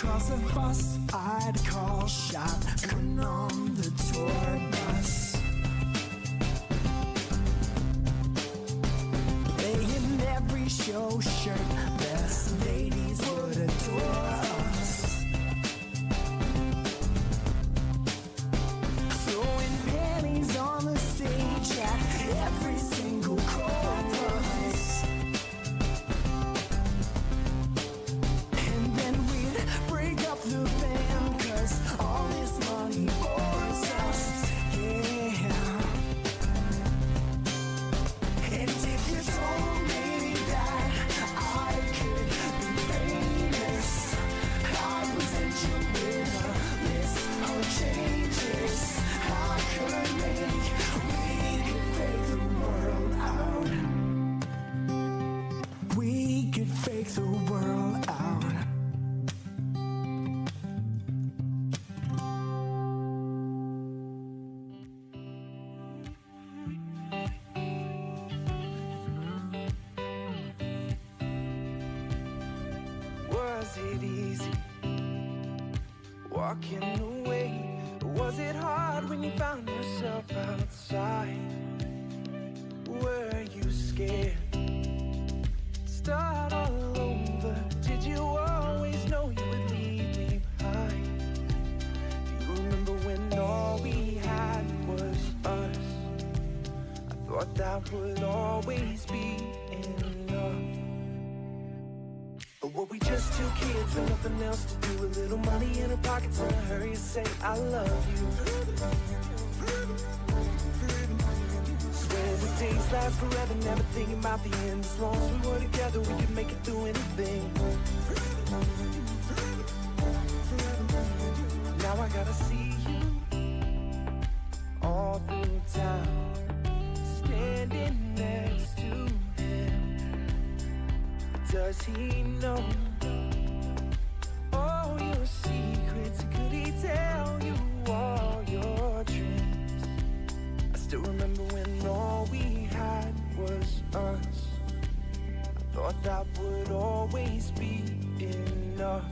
cause of us, I'd call shotgun on the tour bus. Playing every show shirtless, ladies would adore us. Throwing pennies on the stage at every single chorus. And then we'd break up the band, cause all this money bores us. Yeah. And if you told me that I could be famous, I would send you with a list of changes I could make. We could fake the world out. We could fake the world out. Was it easy walking away? Or was it hard when you found yourself outside? Were you scared? Start all over. Did you always know you would leave me behind? Do you remember when all we had was us? I thought that would always be enough. But were we just two kids with nothing else to do? A little money in our pockets and a hurry to say I love you. Swear the days last forever, never thinking about the end. As long as we were together, we could make it through anything. Now I gotta see you all through town, standing next to him. Does he know all your secrets? Could he tell you all your dreams? I still remember when all we had was us. I thought that would always be enough.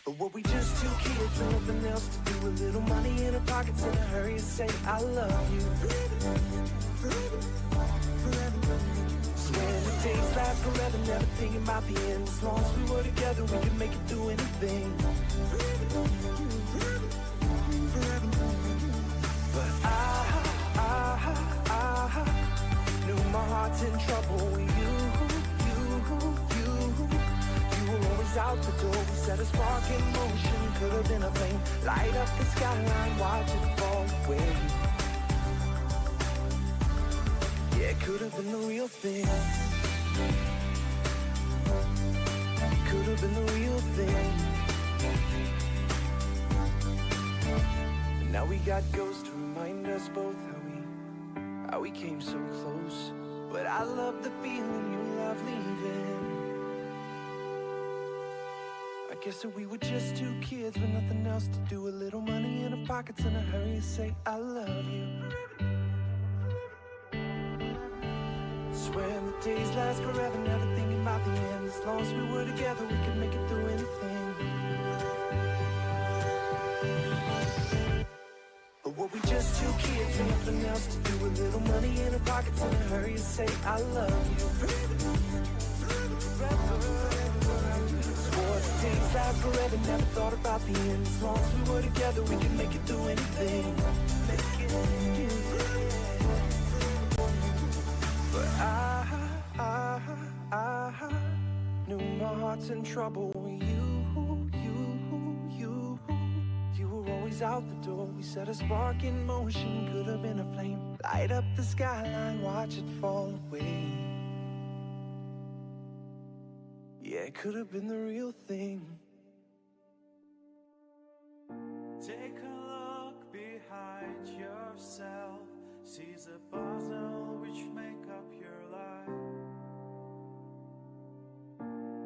But were we just two kids with nothing else to do? A little money in our pockets and a hurry to say I love you. Swear the days last forever, never thinking about the end. As long as we were together, we could make it through anything. But I knew my heart's in trouble with you. You were always out the door. We set a spark in motion, could have been a flame. Light up the skyline, watch it fall away. Yeah, it could have been the real thing. It could have been the real thing. And now we got ghosts to remind us both how we came so close. But I love the feeling you love leaving. I guess that we were just two kids with nothing else to do. A little money in our pockets and a hurry to say I love you. Swear the days last forever, never thinking about the end. As long as we were together, we could make it through anything. But were we just two kids with nothing else to do? A little money in our pockets and a hurry to say I love you. Swore the days last forever, never thought about the end. As long as we were together, we could make it through anything. But I knew my heart's in trouble with you. You were always out the door. We set a spark in motion, could have been a flame. Light up the skyline, watch it fall away. Yeah, it could have been the real thing. Take a look behind yourself. See the puzzle which make up your life.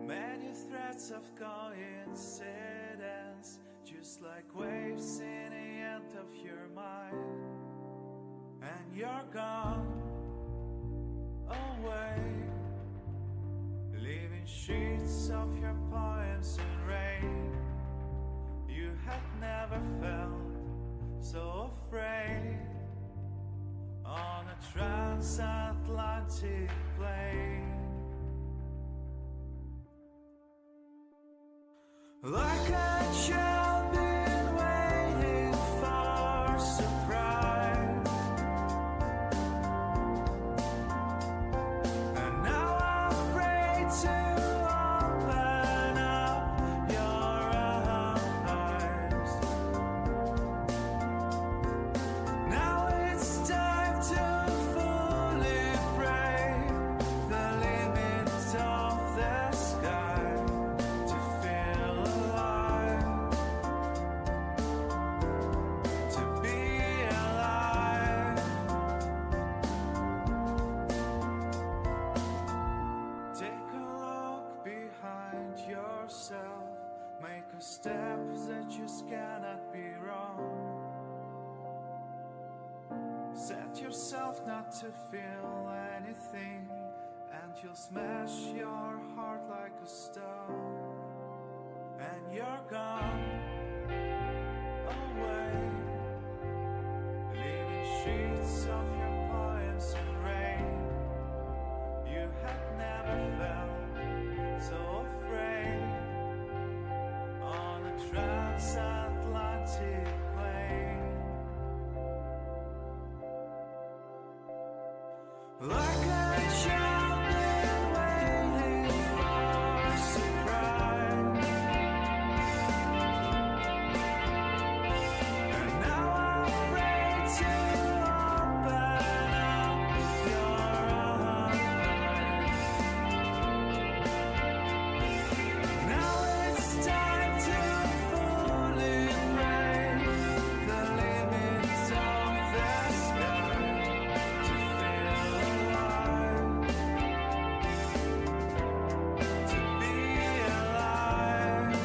Many threads of coincidence, just like waves in the end of your mind. And you're gone away, leaving sheets of your poems in red. transatlantic plane. Like a child been waiting for surprise, and now afraid to open up your eyes. Now it's time to fully break the limits of the sky, to feel alive, to be alive. Take a look behind yourself, make a step that just cannot be wrong. Set yourself not to feel anything, and you'll smash your heart like a stone. And you're gone away, leaving sheets of your poems in rain. You had never felt so afraid on a transatlantic plane. Like a child been waiting for surprise, and now afraid to open up your eyes. Now it's time to fully break the limits of the sky, to feel alive, to be alive.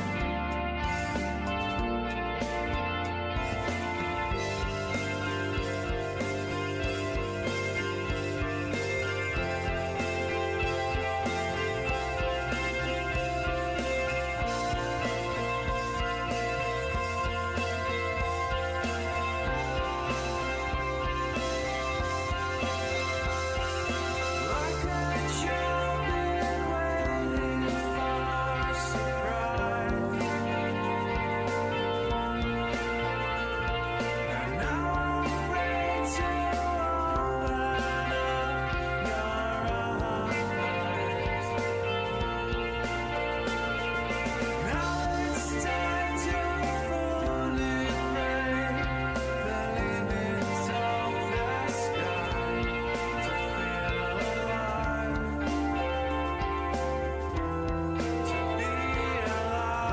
Like a child been waiting for surprise, and now afraid to open up your eyes. Now it's time to fully break the limits of the sky, to feel alive, to be alive.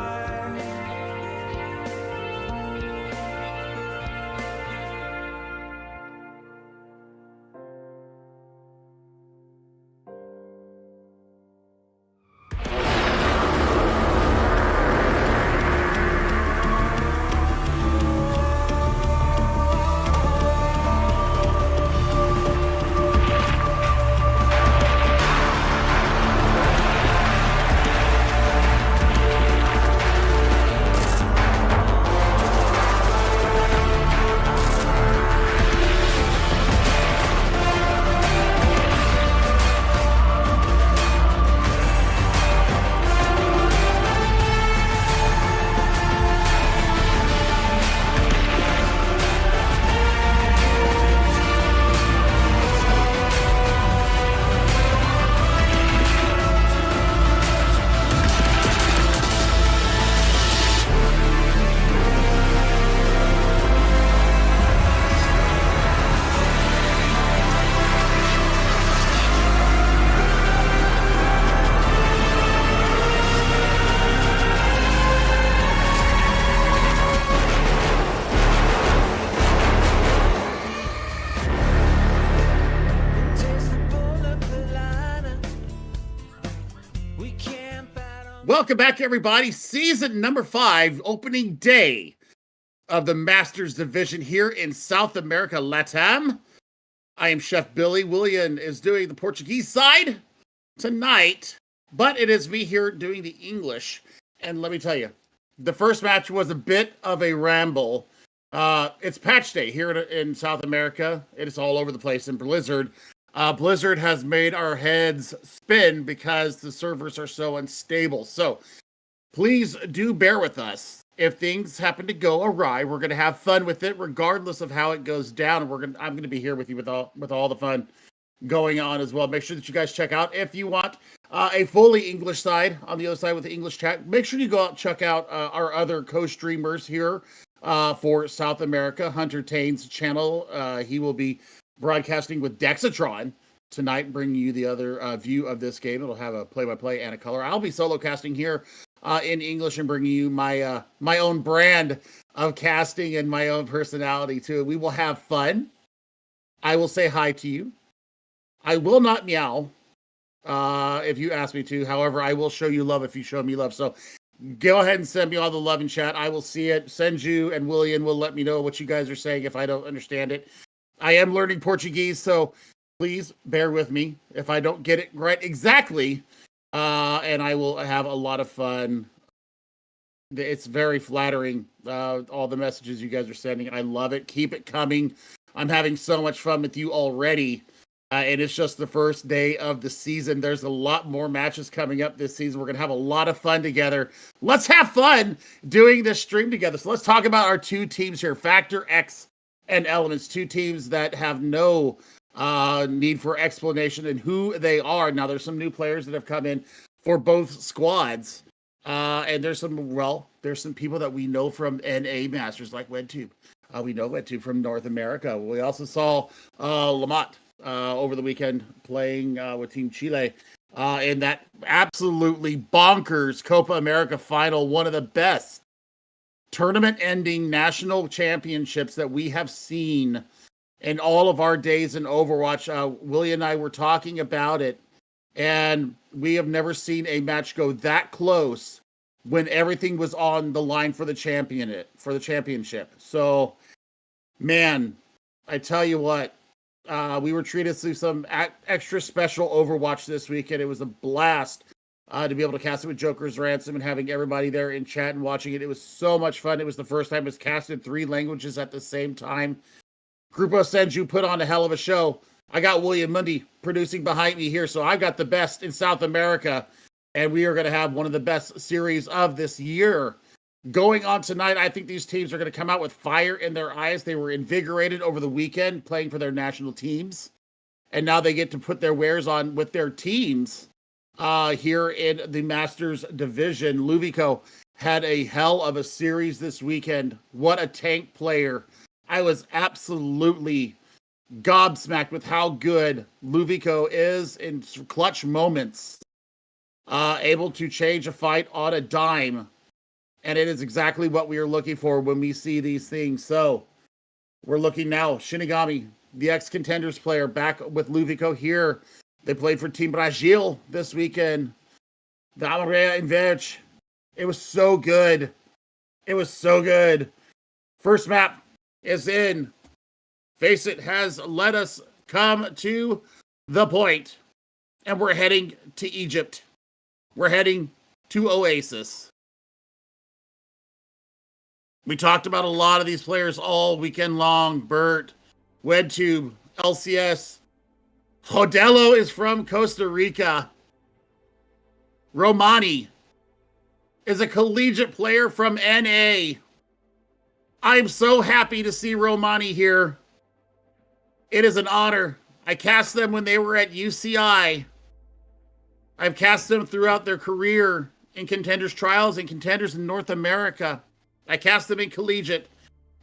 Welcome back, everybody. Season number 5, opening day of the Masters Division here in South America, LATAM. I am Chef Billy. William is doing the Portuguese side tonight, but it is me here doing the English. And let me tell you, the first match was a bit of a ramble. It's patch day here in South America. It is all over the place in Blizzard. Blizzard has made our heads spin because the servers are so unstable. So please do bear with us. If things happen to go awry, we're going to have fun with it, regardless of how it goes down. I'm going to be here with you with all the fun going on as well. Make sure that you guys check out if you want a fully English side on the other side with the English chat. Make sure you go out and check out our other co-streamers here for South America. Hunter Tane's channel. He will be broadcasting with Dexatron tonight, bringing you the other view of this game. It'll have a play-by-play and a color. I'll be solo casting here in English and bringing you my my own brand of casting and my own personality to it. We will have fun. I will say hi to you. I will not meow if you ask me to. However, I will show you love if you show me love. So go ahead and send me all the love in chat. I will see it. Senju and William will let me know what you guys are saying if I don't understand it. I am learning Portuguese, so please bear with me if I don't get it right exactly. And I will have a lot of fun. It's very flattering, all the messages you guys are sending. I love it. Keep it coming. I'm having so much fun with you already. And it's just the first day of the season. There's a lot more matches coming up this season. We're going to have a lot of fun together. Let's have fun doing this stream together. So let's talk about our two teams here, Factor X and Elements, two teams that have no need for explanation and who they are. Now, there's some new players that have come in for both squads. And there's some people that we know from NA Masters like WedTube. We know WedTube from North America. We also saw Lamont over the weekend playing with Team Chile in that absolutely bonkers Copa America final, one of the best tournament-ending national championships that we have seen in all of our days in Overwatch. Willie and I were talking about it, and we have never seen a match go that close when everything was on the line for the championship. So, man, I tell you what, we were treated to some extra special Overwatch this weekend. It was a blast to be able to cast it with Joker's Ransom and having everybody there in chat and watching it. It was so much fun. It was the first time it was cast in 3 languages at the same time. Grupo Senju put on a hell of a show. I got William Mundy producing behind me here, so I've got the best in South America, and we are going to have one of the best series of this year going on tonight. I think these teams are going to come out with fire in their eyes. They were invigorated over the weekend playing for their national teams, and now they get to put their wares on with their teams here in the Masters division. Luvico had a hell of a series this weekend. What a tank player. I was absolutely gobsmacked with how good Luvico is in clutch moments, able to change a fight on a dime. And it is exactly what we are looking for when we see these things. So we're looking now. Shinigami, the ex-Contenders player, back with Luvico here. They played for Team Brazil this weekend. The Amarela in Verde. It was so good. It was so good. First map is in. FACEIT has let us come to the point, and we're heading to Egypt. We're heading to Oasis. We talked about a lot of these players all weekend long. Bert, WedTube, LCS. Hodelo is from Costa Rica. Romani is a collegiate player from NA. I'm so happy to see Romani here. It is an honor. I cast them when they were at UCI. I've cast them throughout their career in Contenders Trials and Contenders in North America. I cast them in collegiate,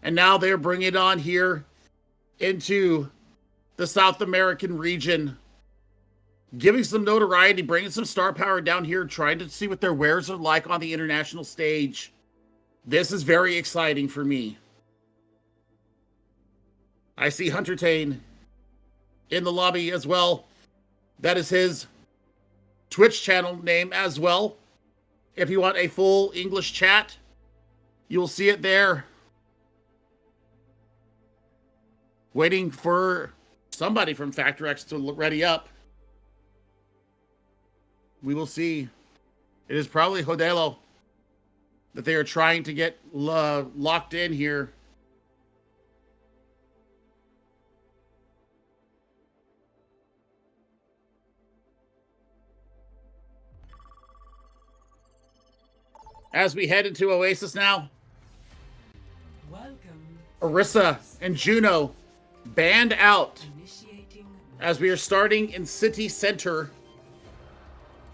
and now they're bringing it on here into the South American region, giving some notoriety, bringing some star power down here, trying to see what their wares are like on the international stage. This is very exciting for me. I see Hunter Tane in the lobby as well. That is his Twitch channel name as well. If you want a full English chat, you will see it there. Waiting for somebody from Factor X to ready up. We will see. It is probably Hodelo that they are trying to get locked in here. As we head into Oasis now, Welcome. Orisa and Juno banned out Initiating. as we are starting in City Center.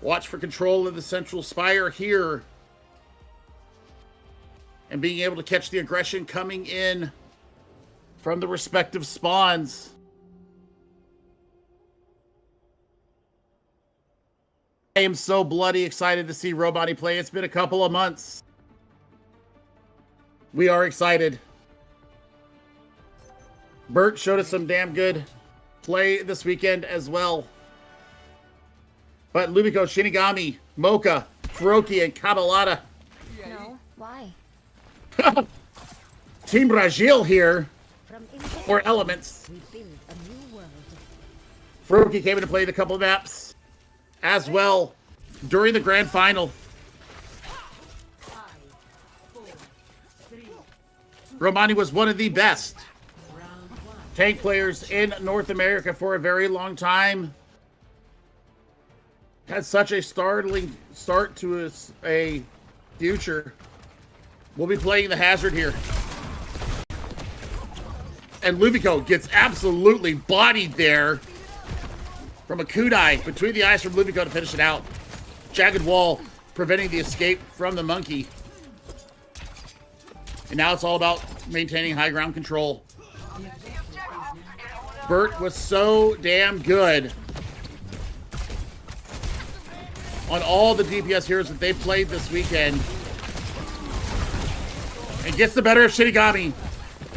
Watch for control of the central spire here. And being able to catch the aggression coming in from the respective spawns. I am so bloody excited to see Robotty play. It's been a couple of months. We are excited. Bert showed us some damn good play this weekend as well. But Lumiko, Shinigami, Mocha, Furoki, and Kabbalata. No, why? Team Brazil here From inside for Elements. we build a new world. Furoki came in to play a couple of maps as well during the grand final. Romani was one of the best tank players in North America for a very long time. Had such a startling start to a future. We'll be playing the Hazard here. And Lumiko gets absolutely bodied there from a kunai between the eyes from Lumiko to finish it out. Jagged wall preventing the escape from the monkey. And now it's all about maintaining high ground control. Bert was so damn good on all the DPS heroes that they played this weekend. And gets the better of Shinigami.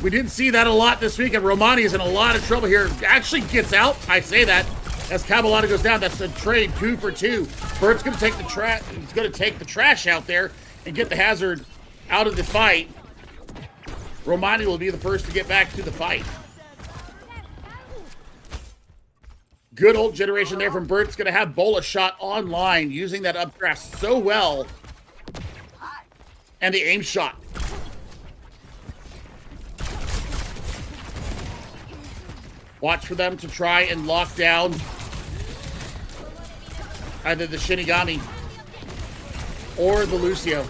We didn't see that a lot this weekend. Romani is in a lot of trouble here. Actually gets out. I say that as Kabbalata goes down. That's a trade 2 for 2. Bert's going to take the trash. He's going to take the trash out there and get the Hazard out of the fight. Romani will be the first to get back to the fight. Good old generation there from Bert's going to have Bola shot online using that upgrass so well. And the aim shot. Watch for them to try and lock down either the Shinigami or the Lucio.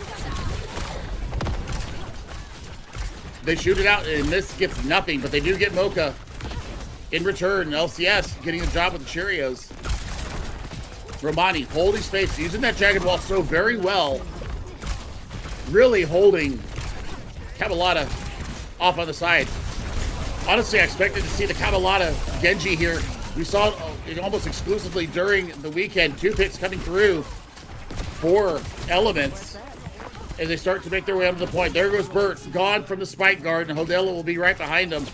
They shoot it out, and this gets nothing, but they do get Mocha in return. LCS getting the job with the Cheerios. Romani holding space, using that jagged wall so very well. Really holding Kabbalata off on the side. Honestly, I expected to see the Kabbalata Genji here. We saw it almost exclusively during the weekend. 2 picks coming through for Elements as they start to make their way up to the point. There goes Bert, gone from the spike guard, and Hodela will be right behind him.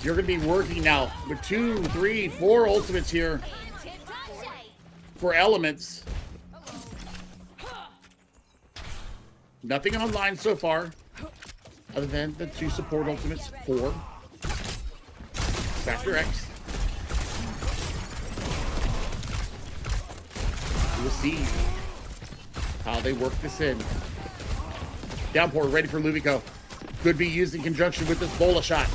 You're going to be working now with 2, 3, 4 ultimates here for Elements. Nothing online so far, other than the 2 support ultimates for Factor X. We'll see how they work this in. Downpour ready for Lumiko. Could be used in conjunction with this Bola shot.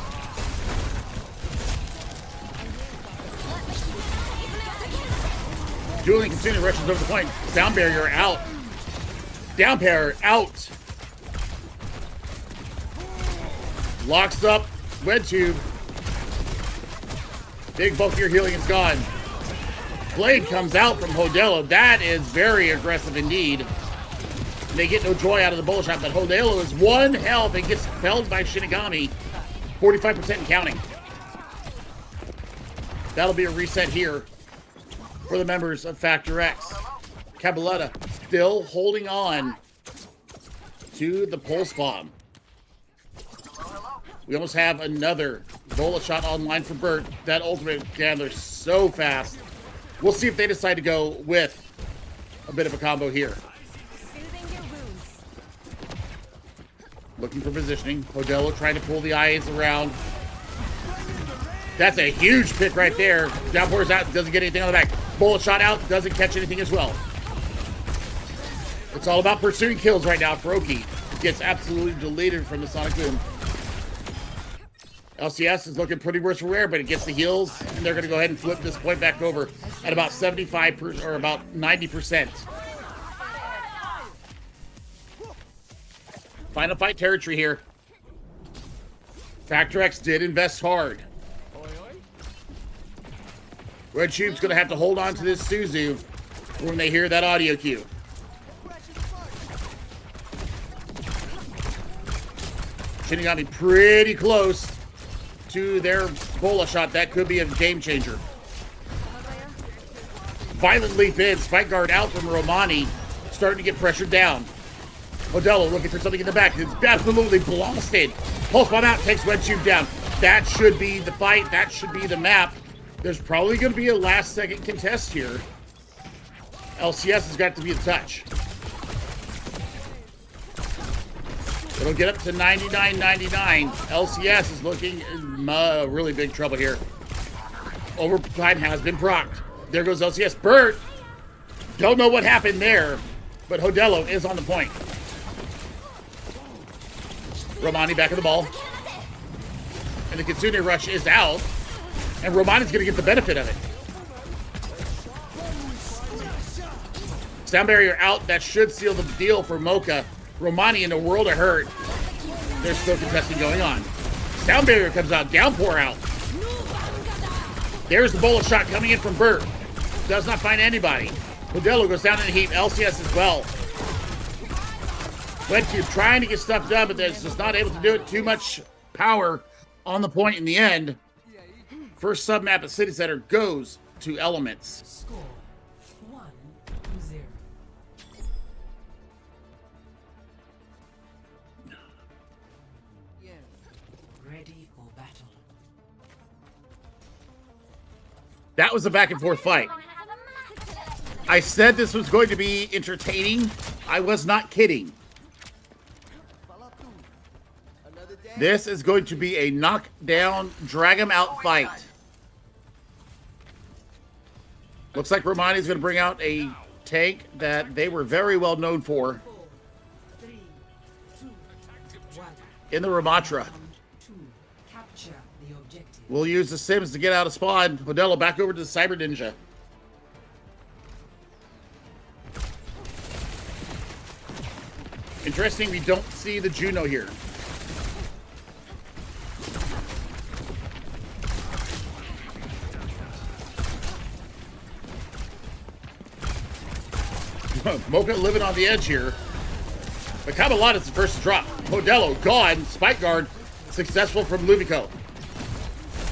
Dueling continuing rushes over the point. Sound barrier out. Down pair out. Locks up. Wed tube. Big bulkier healing is gone. Blade comes out from Hodelo. That is very aggressive indeed. They get no joy out of the Bola shot, but Hodelo is 1 health and gets felled by Shinigami. 45% and counting. That'll be a reset here for the members of Factor X. Kabbalata still holding on to the pulse bomb. We almost have another Bola shot online for Bert. That ultimate gathers so fast. We'll see if they decide to go with a bit of a combo here. Looking for positioning. Hodelo trying to pull the eyes around. That's a huge pick right there. Downpour's out, doesn't get anything on the back. Bola shot out, doesn't catch anything as well. It's all about pursuing kills right now. Furoki gets absolutely deleted from the Sonic Boom. LCS is looking pretty worse for rare, but it gets the heals, and they're going to go ahead and flip this point back over at about 75% or about 90%. Final fight territory here. Factor X did invest hard. Red Tube's going to have to hold on to this Suzu when they hear that audio cue. Shinigami pretty close to their bola shot. That could be a game changer. Violent leap in. Spike guard out from Romani. Starting to get pressured down. Modelo looking for something in the back. It's absolutely blasted. Pulse bomb out. Takes Red Tube down. That should be the fight. That should be the map. There's probably going to be a last second contest here. LCS has got to be the touch. It'll get up to 99.99. LCS is looking in really big trouble here. Overtime has been procced. There goes LCS. Burt! Don't know what happened there, but Hodelo is on the point. Romani back in the ball. And the Kitsune Rush is out. And Romani's going to get the benefit of it. Sound barrier out. That should seal the deal for Mocha. Romani in a world of hurt. There's still contesting going on. Sound barrier comes out. Downpour out. There's the bullet shot coming in from Burt. Does not find anybody. Modelo goes down in the heat. LCS as well. Red Cube trying to get stuff done, but it's just not able to do it. Too much power on the point in the end. First sub-map at City Center goes to Elements. Score 1-0. Ready for battle. That was a back and forth fight. I said this was going to be entertaining. I was not kidding. This is going to be a knockdown, drag him out fight. Looks like Romani's going to bring out a tank that they were very well known for in the Ramatra. We'll use the Sims to get out of spawn. Modelo back over to the Cyber Ninja. Interesting, we don't see the Juno here. Mocha living on the edge here. But Cabalata's the first to drop. Modelo gone. Spike guard successful from Luvico.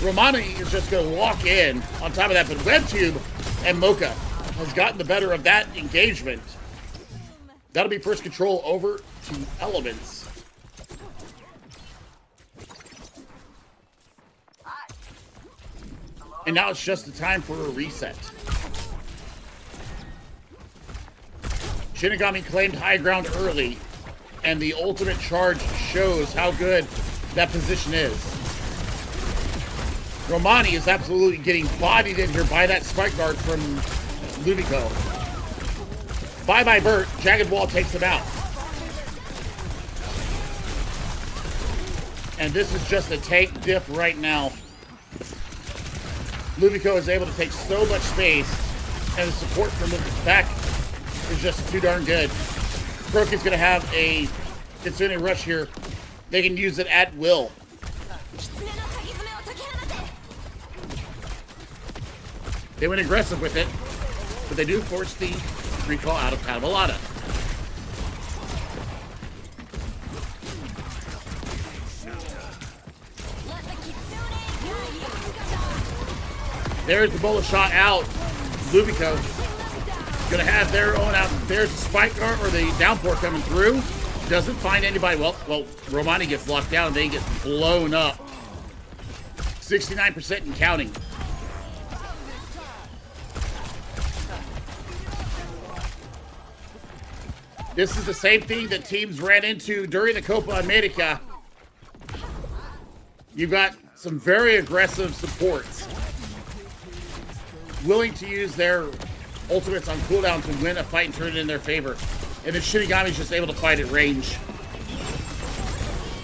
Romani is just going to walk in on top of that, but WebTube and Mocha has gotten the better of that engagement. That'll be first control over to Elements. And now it's just the time for a reset. Shinigami claimed high ground early, and the ultimate charge shows how good that position is. Romani is absolutely getting bodied in here by that spike guard from Luvico. Bye-bye Burt. Jagged Wall takes him out. And this is just a tank diff right now. Luvico is able to take so much space, and the support from the back is just too darn good. Kroki's going to have a Kitsune Rush here. They can use it at will. They went aggressive with it, but they do force the recall out of Cabalata. There's the bullet shot out. Luvico gonna have their own out. There's the spike guard or the downpour coming through. Doesn't find anybody. Well, Romani gets locked down and they get blown up. 69% and counting. This is the same thing that teams ran into during the Copa America. You've got some very aggressive supports willing to use their ultimates on cooldown to win a fight and turn it in their favor. And then Shinigami's just able to fight at range.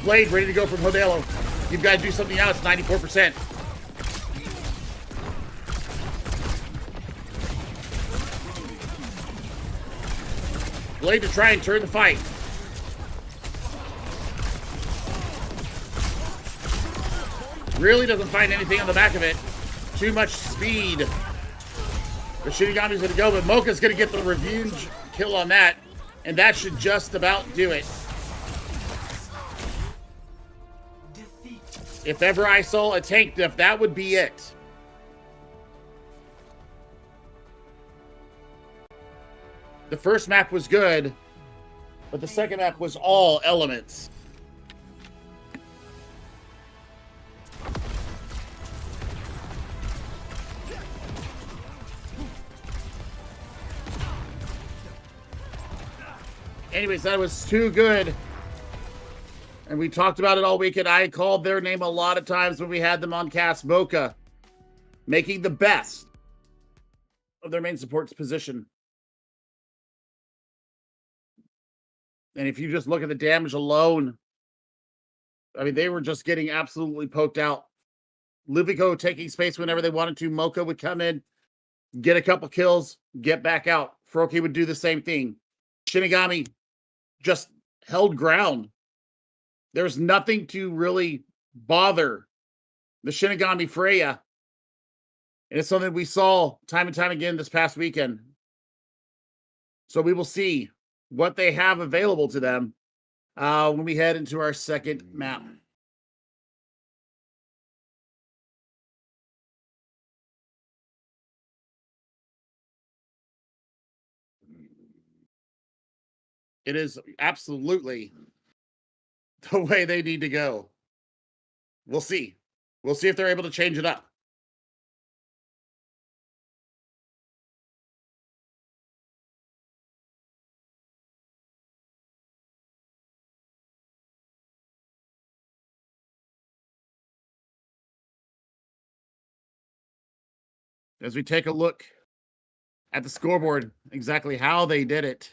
Blade ready to go from Hodelo. You've got to do something now. It's 94%. Blade to try and turn the fight. Really doesn't find anything on the back of it. Too much speed. The Shinigami's going to go, but Mocha's going to get the revenge kill on that. And that should just about do it. If ever I saw a tank diff, that would be it. The first map was good, but the second map was all elements. Anyways, that was too good. And we talked about it all weekend. I called their name a lot of times when we had them on cast. Mocha making the best of their main support's position. And if you just look at the damage alone, I mean, they were just getting absolutely poked out. Livico taking space whenever they wanted to. Mocha would come in, get a couple kills, get back out. Froki would do the same thing. Shinigami just held ground. There's nothing to really bother the Shinigami Freya. And it's something we saw time and time again this past weekend. So we will see what they have available to them when we head into our second map. It is absolutely the way they need to go. We'll see. We'll see if they're able to change it up. As we take a look at the scoreboard, exactly how they did it.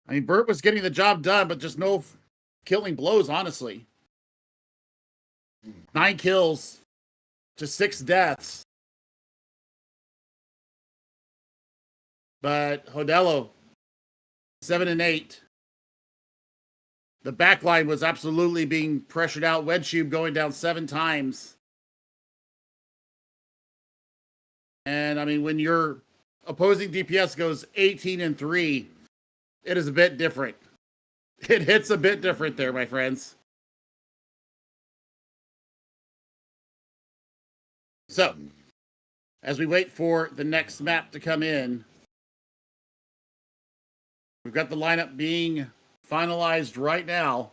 I mean, Burt was getting the job done, but just no killing blows, honestly. 9 kills to 6 deaths. But Hodello, 7 and 8. The backline was absolutely being pressured out. Wedtube going down 7 times. And I mean, when your opposing DPS goes 18 and 3, it is a bit different. It hits a bit different there, my friends. So, as we wait for the next map to come in, we've got the lineup being finalized right now.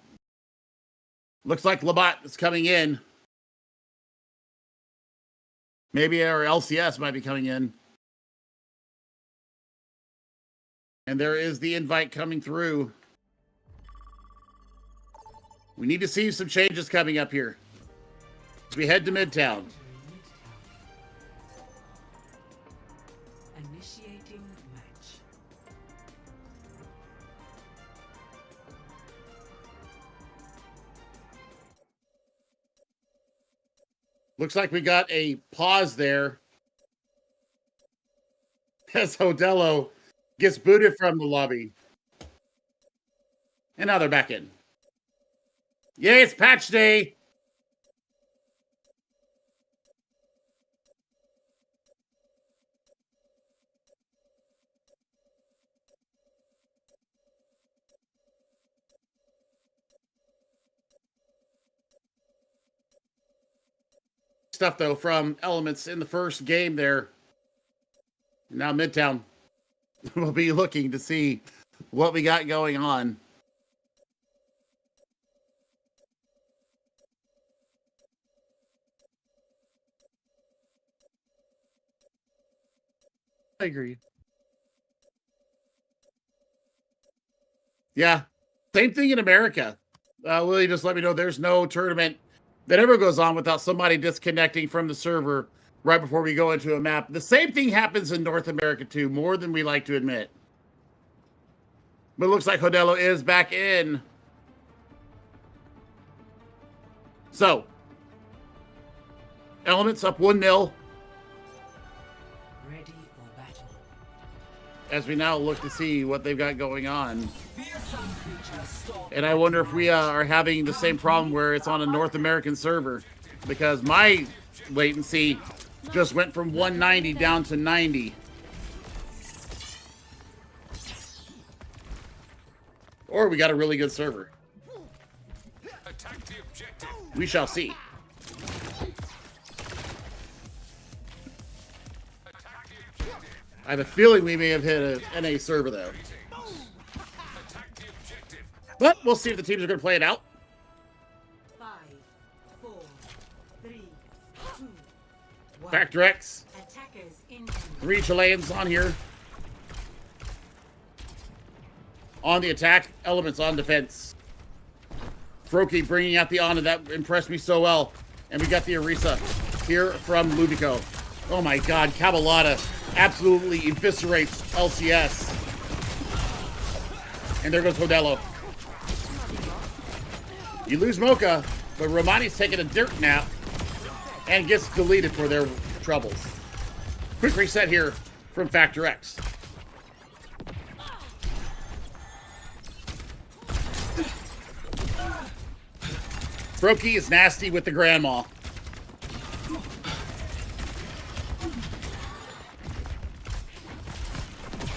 Looks like Labat is coming in. Maybe our LCS might be coming in. And there is the invite coming through. We need to see some changes coming up here as we head to Midtown. Initiating match. Looks like we got a pause there as Hodello gets booted from the lobby. And now they're back in. Yay, it's patch day. Stuff, though, from Elements in the first game there. Now Midtown will be looking to see what we got going on. I agree. Yeah, same thing in America. Willie just let me know there's no tournament that ever goes on without somebody disconnecting from the server right before we go into a map. The same thing happens in North America too, more than we like to admit. But it looks like Hodello is back in. So, Elements up 1-0. Ready for battle. as we now look to see what they've got going on. And I wonder if we are having the same problem where it's on a North American server, because my latency just went from 190 down to 90. Or we got a really good server. We shall see. I have a feeling we may have hit an NA server, though. But we'll see if the teams are going to play it out. 5, 4, 3, 2, 1. Factor X. Attackers in. 3 Chileans on here. On the attack, elements on defense. Froki bringing out the Ana. That impressed me so well. And we got the Orisa here from Lubico. Oh my god, Cabalata absolutely eviscerates LCS. And there goes Modelo. You lose Mocha, but Romani's taking a dirt nap and gets deleted for their troubles. Quick reset here from Factor X. Froki is nasty with the grandma.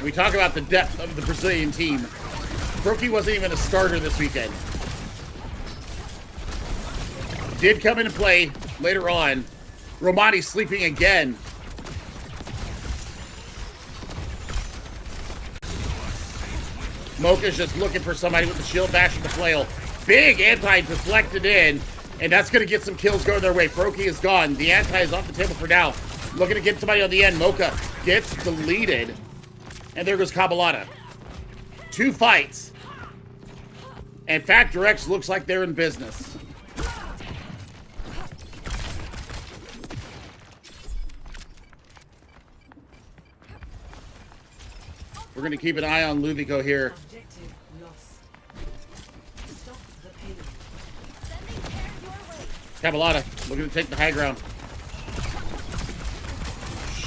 We talk about the depth of the Brazilian team. Froki wasn't even a starter this weekend. Did come into play later on. Romani sleeping again. Mocha's just looking for somebody with the shield bash and the flail. Big anti deflected in, and that's going to get some kills going their way. Froki is gone. The anti is off the table for now. Looking to get somebody on the end. Mocha gets deleted. And there goes Cabalata. 2 fights. And Factor X looks like they're in business. We're going to keep an eye on Lubico here. Objective lost. Stop the pain. Cabalata looking to take the high ground.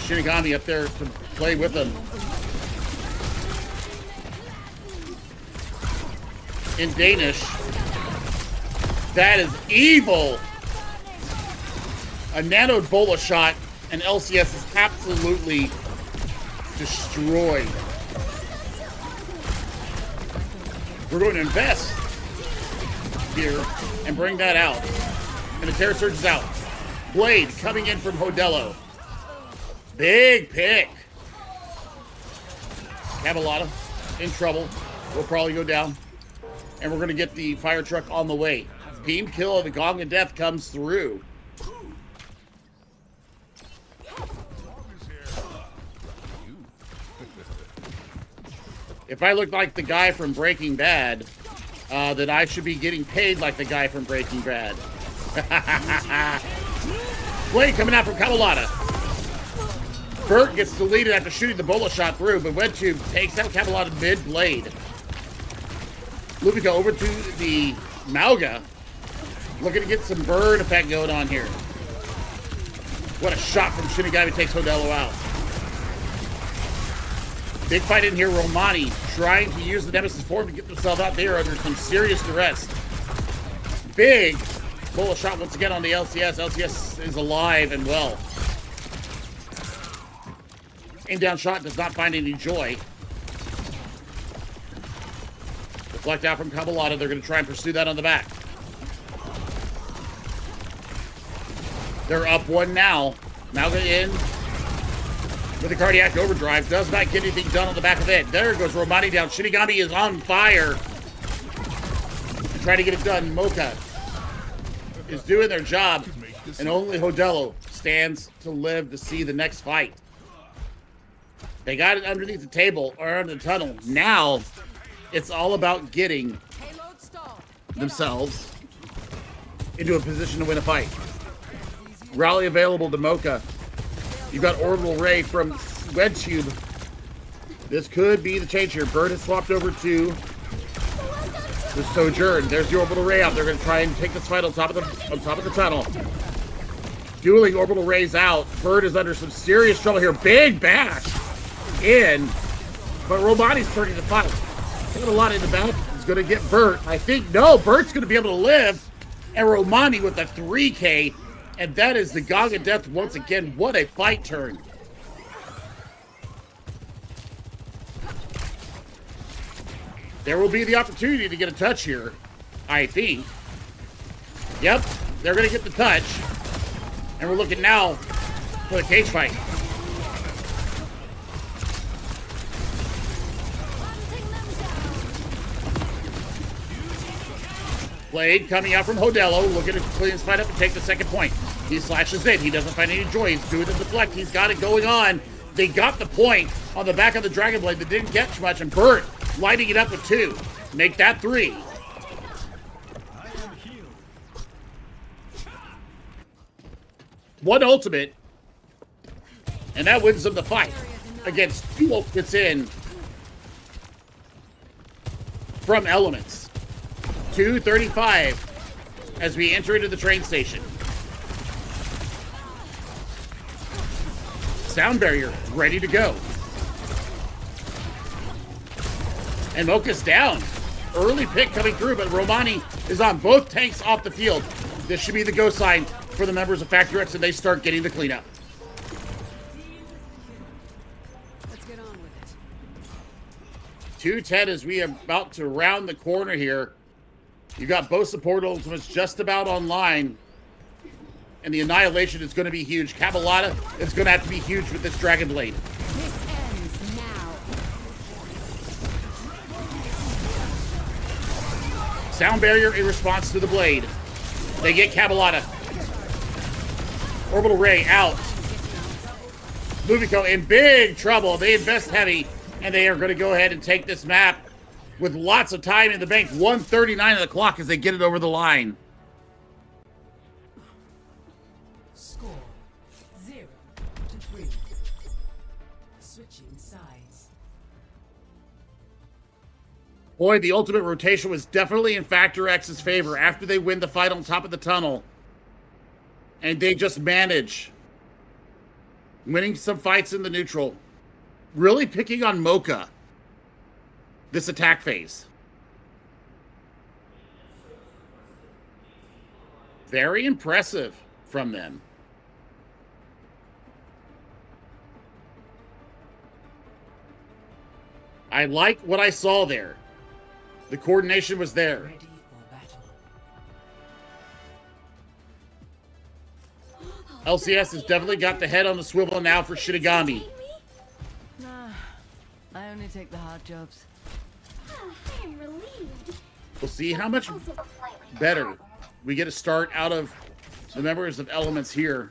Shinigami up there to play with them. In Danish. That is evil. A nano bola shot, and LCS is absolutely destroyed. We're going to invest here and bring that out. And the Terror Surge is out. Blade coming in from Modelo. Big pick. Cabalata in trouble. Will probably go down. And we're going to get the fire truck on the way. Team kill, the Gong of Death comes through. If I look like the guy from Breaking Bad, then I should be getting paid like the guy from Breaking Bad. Blade coming out from Cabalata. Burt gets deleted after shooting the bola shot through, but Webtube takes out Cabalata mid-blade. Lubica over to the Mauga. Looking to get some burn effect going on here. What a shot from Shinigami, takes Modelo out. Big fight in here. Romani trying to use the Nemesis form to get themselves out there under some serious duress. Big bola shot once again on the LCS. LCS is alive and well. Aim down shot does not find any joy. Deflect out from Cabalata. They're going to try and pursue that on the back. They're up 1 now. Mauga in with the cardiac overdrive. Does not get anything done on the back of it. There goes Romani down. Shinigami is on fire. Trying to get it done. Mocha is doing their job. And only Modelo stands to live to see the next fight. They got it underneath the table or under the tunnel. Now it's all about getting themselves into a position to win a fight. Rally available to Mocha. You've got Orbital Ray from Webtube. This could be the change here. Bird has swapped over to the Sojourn. There's the Orbital Ray out. They're going to try and take this fight on top of the tunnel. Dueling Orbital Rays out. Bird is under some serious trouble here. Big bash in. But Romani's turning the fight. Got a lot in the back. He's going to get Bert. I think, no, Bert's going to be able to live. And Romani with a 3K. And that is the Gong of Death once again. What a fight turn. There will be the opportunity to get a touch here, I think. Yep, they're going to get the touch. And we're looking now for the cage fight. Blade coming out from Hodello, looking to clean his fight up and take the second point. He slashes in. He doesn't find any joy. He's doing the deflect. He's got it going on. They got the point on the back of the Dragon Blade that didn't catch much, and Bert lighting it up with 2. Make that 3. One ultimate, and that wins them the fight against 2 ultimates in from Elements. 2:35 as we enter into the train station. Sound barrier ready to go. And Mocha's down. Early pick coming through, but Romani is on both tanks off the field. This should be the go sign for the members of Factor X, and they start getting the cleanup. Let's get on with it. 2:10 as we are about to round the corner here. You got both support ultimates just about online. And the annihilation is going to be huge. Cabalata is going to have to be huge with this Dragon Blade. This ends now. Sound barrier in response to the blade. They get Cabalata. Orbital Ray out. Lubico in big trouble. They invest heavy, and they are going to go ahead and take this map with lots of time in the bank. 1:39 of the clock as they get it over the line. Score 0-3. Switching sides. Boy, the ultimate rotation was definitely in Factor X's favor after they win the fight on top of the tunnel. And they just manage winning some fights in the neutral. Really picking on Mocha this attack phase. Very impressive from them. I like what I saw there. The coordination was there. Ready for battle. LCS has definitely got the head on the swivel now for Shinigami. Nah, I only take the hard jobs. I am relieved. We'll see how much better we get a start out of the members of Elements here.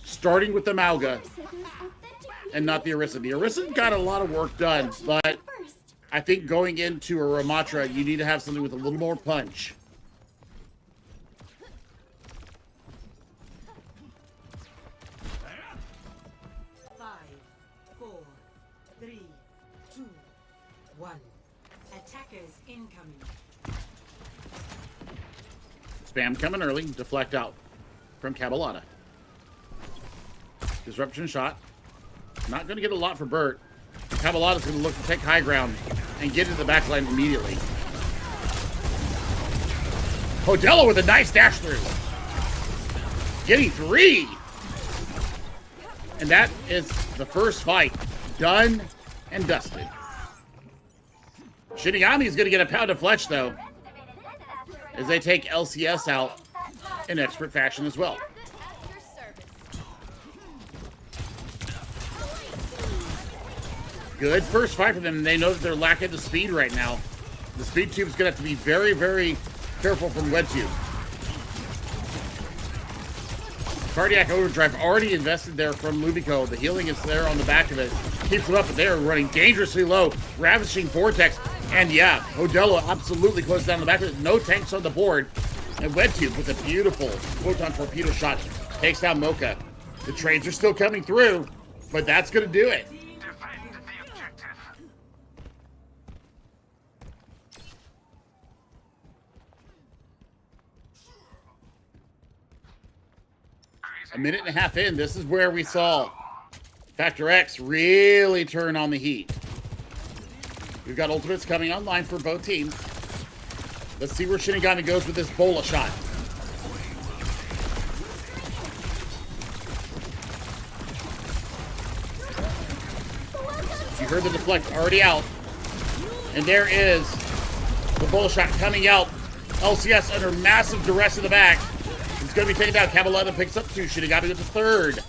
Starting with the Mauga and not the Orisa. The Orisa got a lot of work done, but I think going into a Ramatra, you need to have something with a little more punch. Five, 4, 3, 2, 1. Attackers incoming. Spam coming early, deflect out from Cabalata. Disruption shot. Not going to get a lot for Bert. Cabalata's going to look to take high ground and get into the backline immediately. Hodello with a nice dash through. Getting 3. And that is the first fight done and dusted. Shinigami is going to get a pound of flesh, though, as they take LCS out in expert fashion as well. Good first fight for them. They know that they're lacking the speed right now. The speed tube is going to have to be very, very careful from Web Tube. Cardiac Overdrive already invested there from Lubico. The healing is there on the back of it. Keeps them up, but they are running dangerously low. Ravishing Vortex. And yeah, Hodello absolutely closed down the back of it. No tanks on the board. And Web Tube with a beautiful photon torpedo shot takes down Mocha. The trades are still coming through, but that's going to do it. A minute and a half in, this is where we saw Factor X really turn on the heat. We've got ultimates coming online for both teams. Let's see where Shinigami goes with this bola shot. You heard the deflect already out. And there is the bola shot coming out. LCS under massive duress in the back. It's going to be taken down. Cabaletta picks up 2. Shinigami with the 3rd.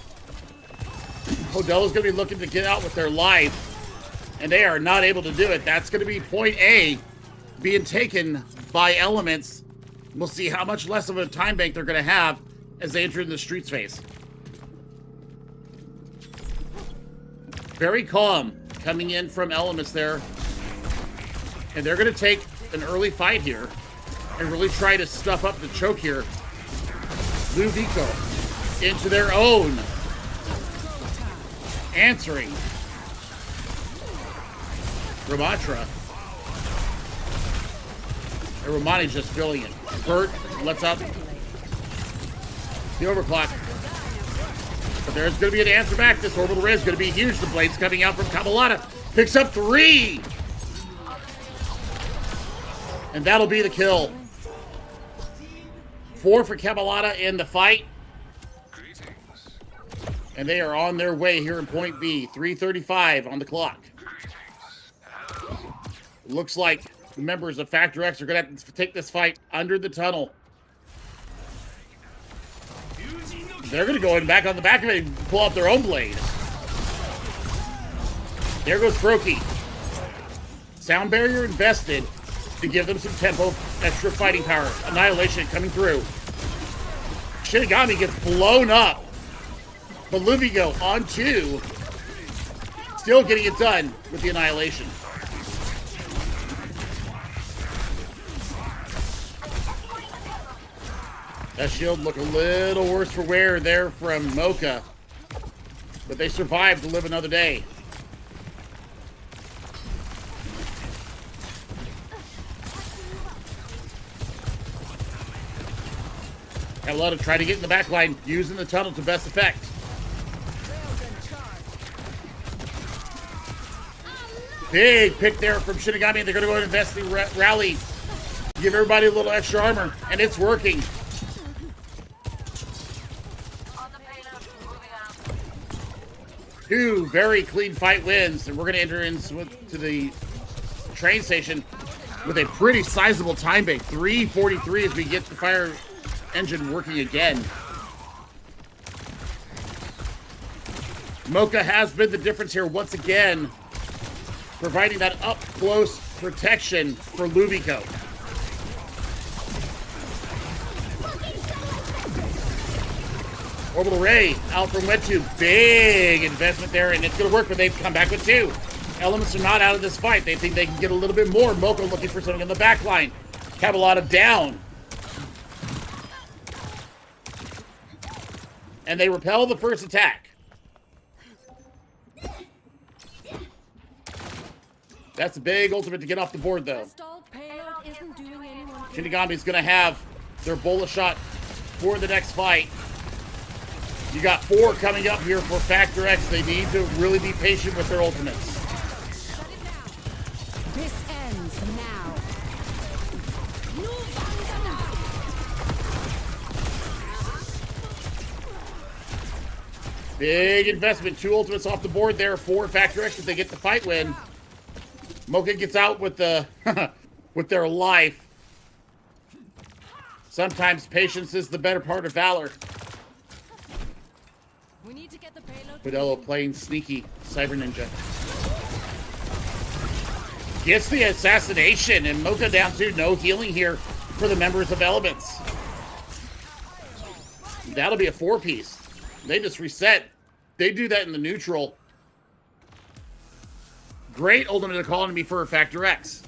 Hodella's going to be looking to get out with their life. And they are not able to do it. That's going to be point A being taken by Elements. We'll see how much less of a time bank they're going to have as they enter into the streets phase. Very calm coming in from Elements there. And they're going to take an early fight here and really try to stuff up the choke here. Luvico into their own. Answering. Ramatra. And Romani just filling it. Bert lets up the overclock. But there's going to be an answer back. This orbital ray is going to be huge. The blade's coming out from Cabalata. Picks up 3. And that'll be the kill. 4 for Cabalata in the fight. And they are on their way here in point B. 3:35 on the clock. Looks like the members of Factor X are going to have to take this fight under the tunnel. They're going to go in back on the back of it and pull out their own blade. There goes Froki. Sound barrier invested to give them some tempo, extra fighting power. Annihilation coming through. Shinigami gets blown up. But Luvigo on 2. Still getting it done with the Annihilation. That shield looked a little worse for wear there from Mocha. But they survived to live another day. Cabaletta trying to get in the back line, using the tunnel to best effect. Big pick there from Shinigami. They're going to go and invest in rally. Give everybody a little extra armor. And it's working. Two very clean fight wins. And we're going to enter into the train station with a pretty sizable time bank. 3:43 as we get the fire engine working again. Mocha has been the difference here once again, providing that up-close protection for Luvico. Orbital Ray out from Wet2. Big investment there, and it's going to work, but they've come back with 2. Elements are not out of this fight. They think they can get a little bit more. Mocha looking for something in the back line. Cabalata down. And they repel the first attack. That's a big ultimate to get off the board, though. Shinigami's going to have their bola shot for the next fight. You got 4 coming up here for Factor X. They need to really be patient with their ultimates. This ends now. Big investment. 2 ultimates off the board there for Factor X if they get the fight win. Mocha gets out with the with their life. Sometimes patience is the better part of valor. We need to get the payload. Fidello playing sneaky Cyber Ninja. Gets the assassination, and Mocha down to no healing here for the members of Elements. That'll be a 4-piece. They just reset. They do that in the neutral. Great ultimate economy for Factor X.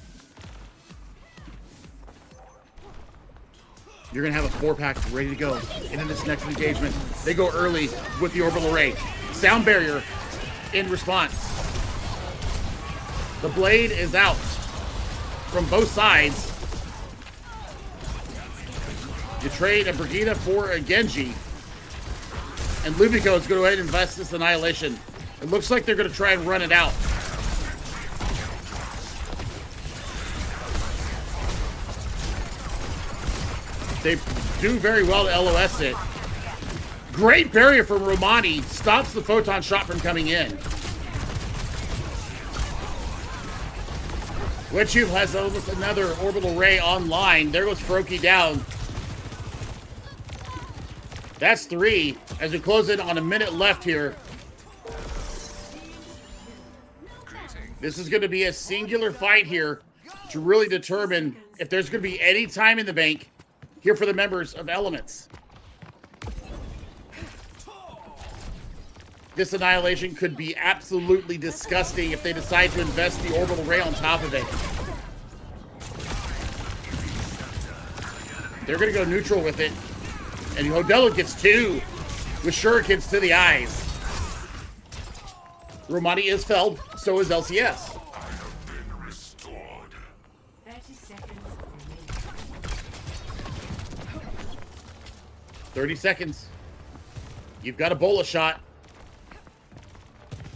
You're going to have a 4-pack ready to go into this next engagement. They go early with the orbital ray. Sound barrier in response. The blade is out from both sides. You trade a Brigida for a Genji. And Luvico is going to go ahead and invest this Annihilation. It looks like they're going to try and run it out. They do very well to LOS it. Great barrier from Romani. Stops the photon shot from coming in. Witchu has almost another orbital ray online. There goes Froki down. That's 3. As we close in on a minute left here. This is going to be a singular fight here to really determine if there's going to be any time in the bank here for the members of Elements. This annihilation could be absolutely disgusting if they decide to invest the orbital ray on top of it. They're going to go neutral with it. And Hodelo gets 2 with shurikens to the eyes. Romani is felled, so is LCS. 30 seconds. 30 seconds. You've got a bola shot.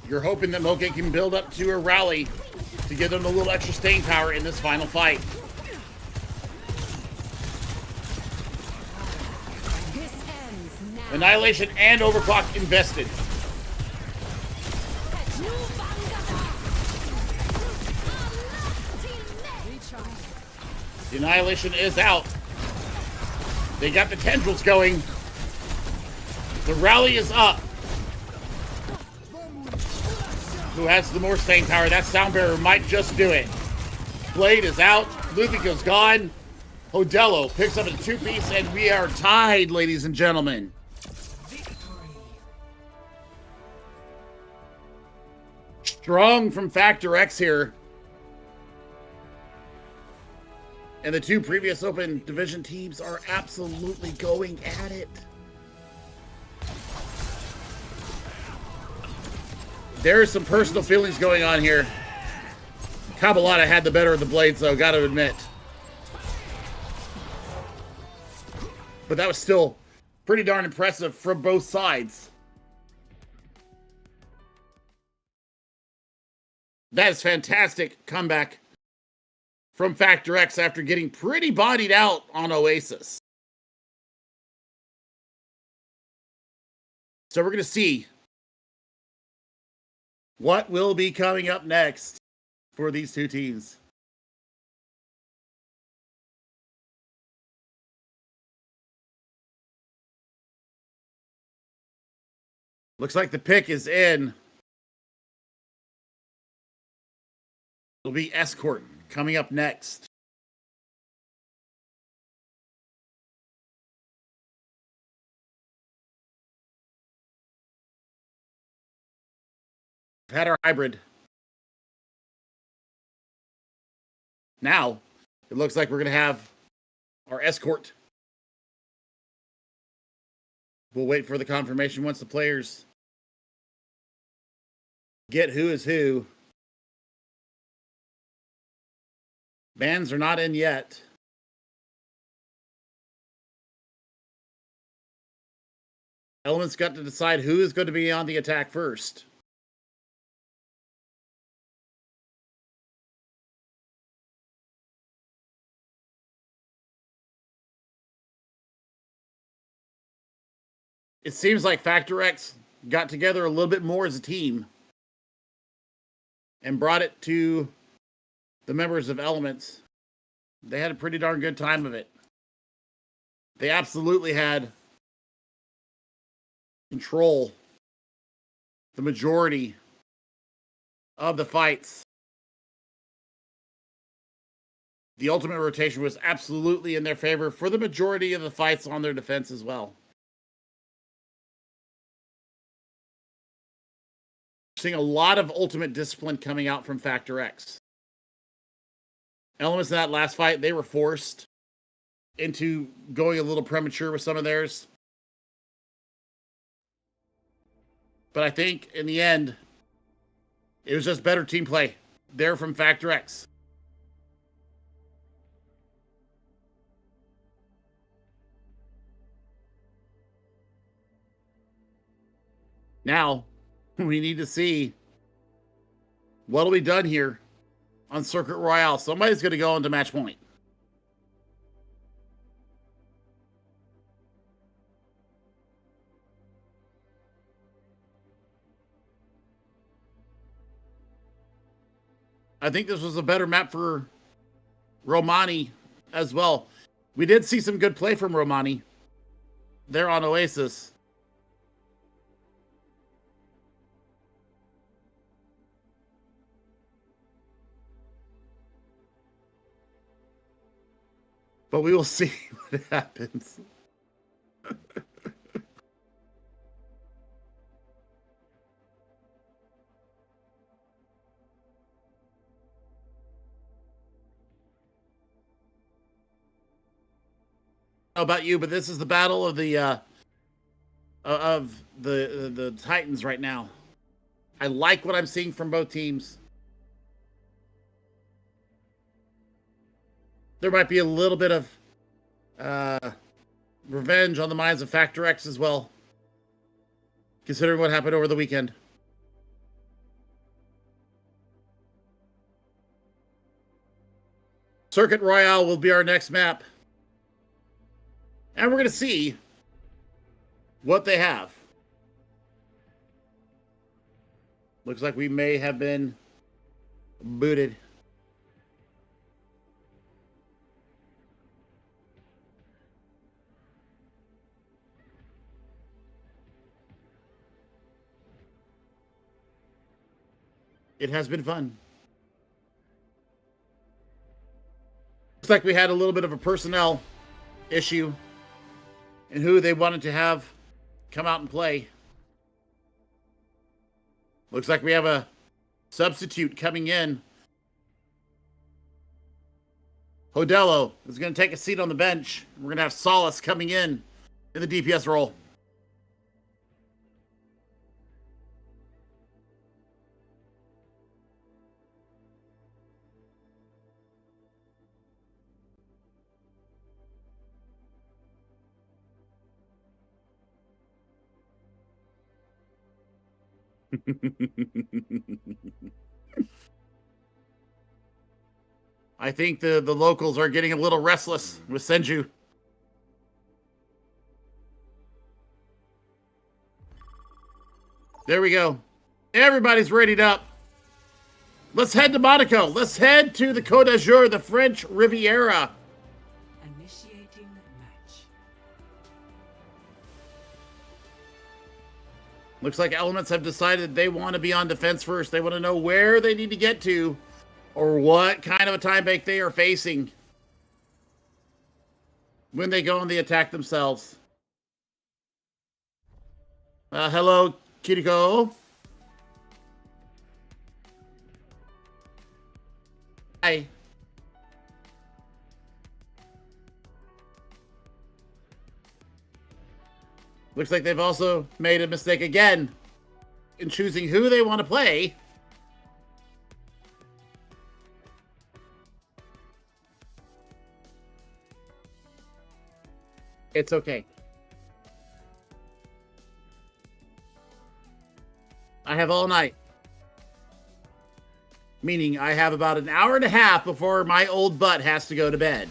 You're hoping that Moke can build up to a rally to give them a little extra staying power in this final fight. This ends now. Annihilation and Overclock invested. The Annihilation is out. They got the tendrils going. The rally is up. Who has the more staying power? That sound barrier might just do it. Blade is out. Luffy goes gone. Hodelo picks up a 2-piece, and we are tied, ladies and gentlemen. Strong from Factor X here. And the 2 previous Open Division teams are absolutely going at it. There's some personal feelings going on here. Kabbalata had the better of the blades, though, gotta admit. But that was still pretty darn impressive from both sides. That is fantastic comeback from Factor X after getting pretty bodied out on Oasis. So we're going to see what will be coming up next for these 2 teams. Looks like the pick is in. It'll be Escort coming up next. We've had our hybrid. Now, it looks like we're going to have our Escort. We'll wait for the confirmation once the players get who is who. Bans are not in yet. Elements got to decide who is going to be on the attack first. It seems like Factor X got together a little bit more as a team and brought it to the members of Elements. They had a pretty darn good time of it. They absolutely had control the majority of the fights. The ultimate rotation was absolutely in their favor for the majority of the fights on their defense as well. Seeing a lot of ultimate discipline coming out from Factor X. Elements in that last fight, they were forced into going a little premature with some of theirs. But I think in the end, it was just better team play there from Factor X. Now, We need to see what'll be done here on Circuit Royale. Somebody's going to go into match point. I think this was a better map for Romani as well. We did see some good play from Romani there on Oasis. But we will see what happens. Know about you, but this is the battle of the Titans right now. I like what I'm seeing from both teams. There might be a little bit of revenge on the minds of Factor X as well, considering what happened over the weekend. Circuit Royale will be our next map. And we're going to see what they have. Looks like we may have been booted. It has been fun. Looks like we had a little bit of a personnel issue in who they wanted to have come out and play. Looks like we have a substitute coming in. Hodello is going to take a seat on the bench. We're going to have Solace coming in the DPS role. I think the locals are getting a little restless with Senju. There we go. Everybody's readied up. Let's head to Monaco. Let's head to the Côte d'Azur, the French Riviera. Initiating match. Looks like Elements have decided they want to be on defense first. They want to know where they need to get to or what kind of a time bank they are facing when they go on the attack themselves. Hello, Kiriko. Hi. Looks like they've also made a mistake again in choosing who they want to play. It's okay. I have all night. Meaning I have about an hour and a half before my old butt has to go to bed.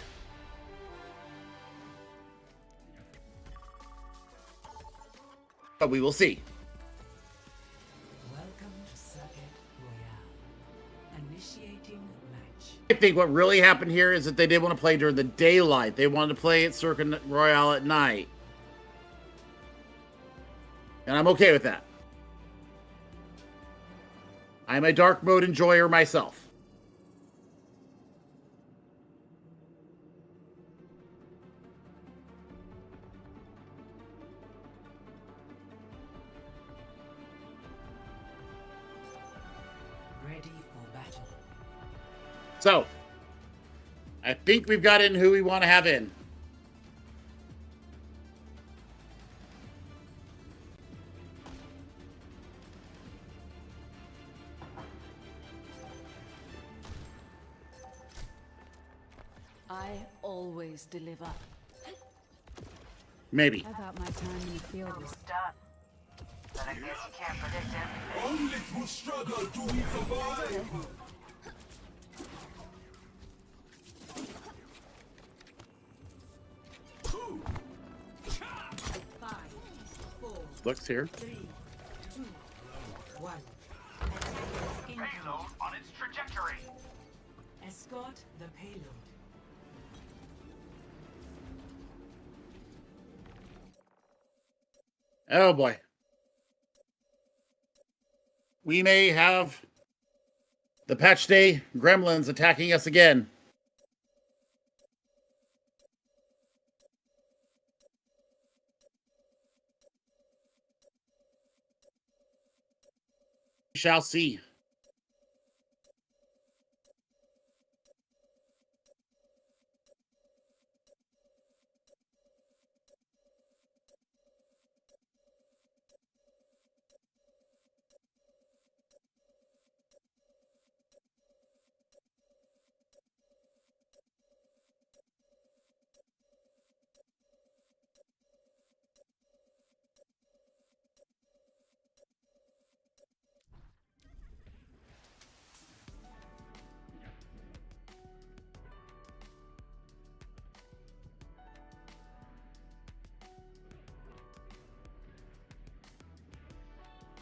But we will see. Welcome to Circuit Royale. Initiating match. I think what really happened here is that they didn't want to play during the daylight. They wanted to play at Circuit Royale at night. And I'm okay with that. I'm a dark mode enjoyer myself. Ready for battle. So, I think we've got in who we want to have in. I always deliver. Maybe. I thought my time in the field was Done. But I guess you can't predict everything. Only through struggle do we survive. Looks here. 3, 2, 1. Attackers incoming. Payload on its trajectory. Escort the payload. Oh boy. We may have the patch day gremlins attacking us again. We shall see.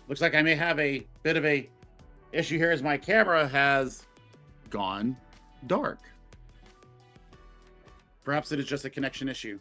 Looks like I may have a bit of a issue here as my camera has gone dark. Perhaps it is just a connection issue.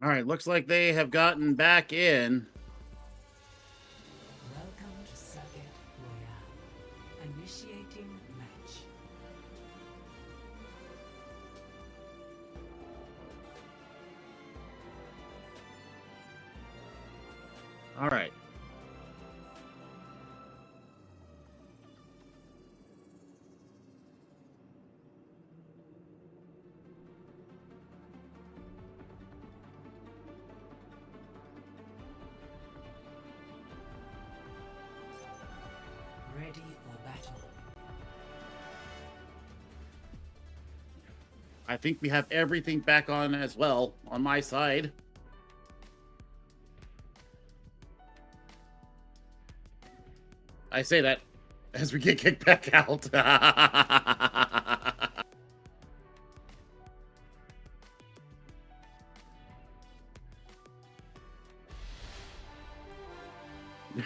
All right, looks like they have gotten back in. Welcome to Circuit Royale. Initiating match. All right. Ready for battle. I think we have everything back on as well on my side. I say that as we get kicked back out.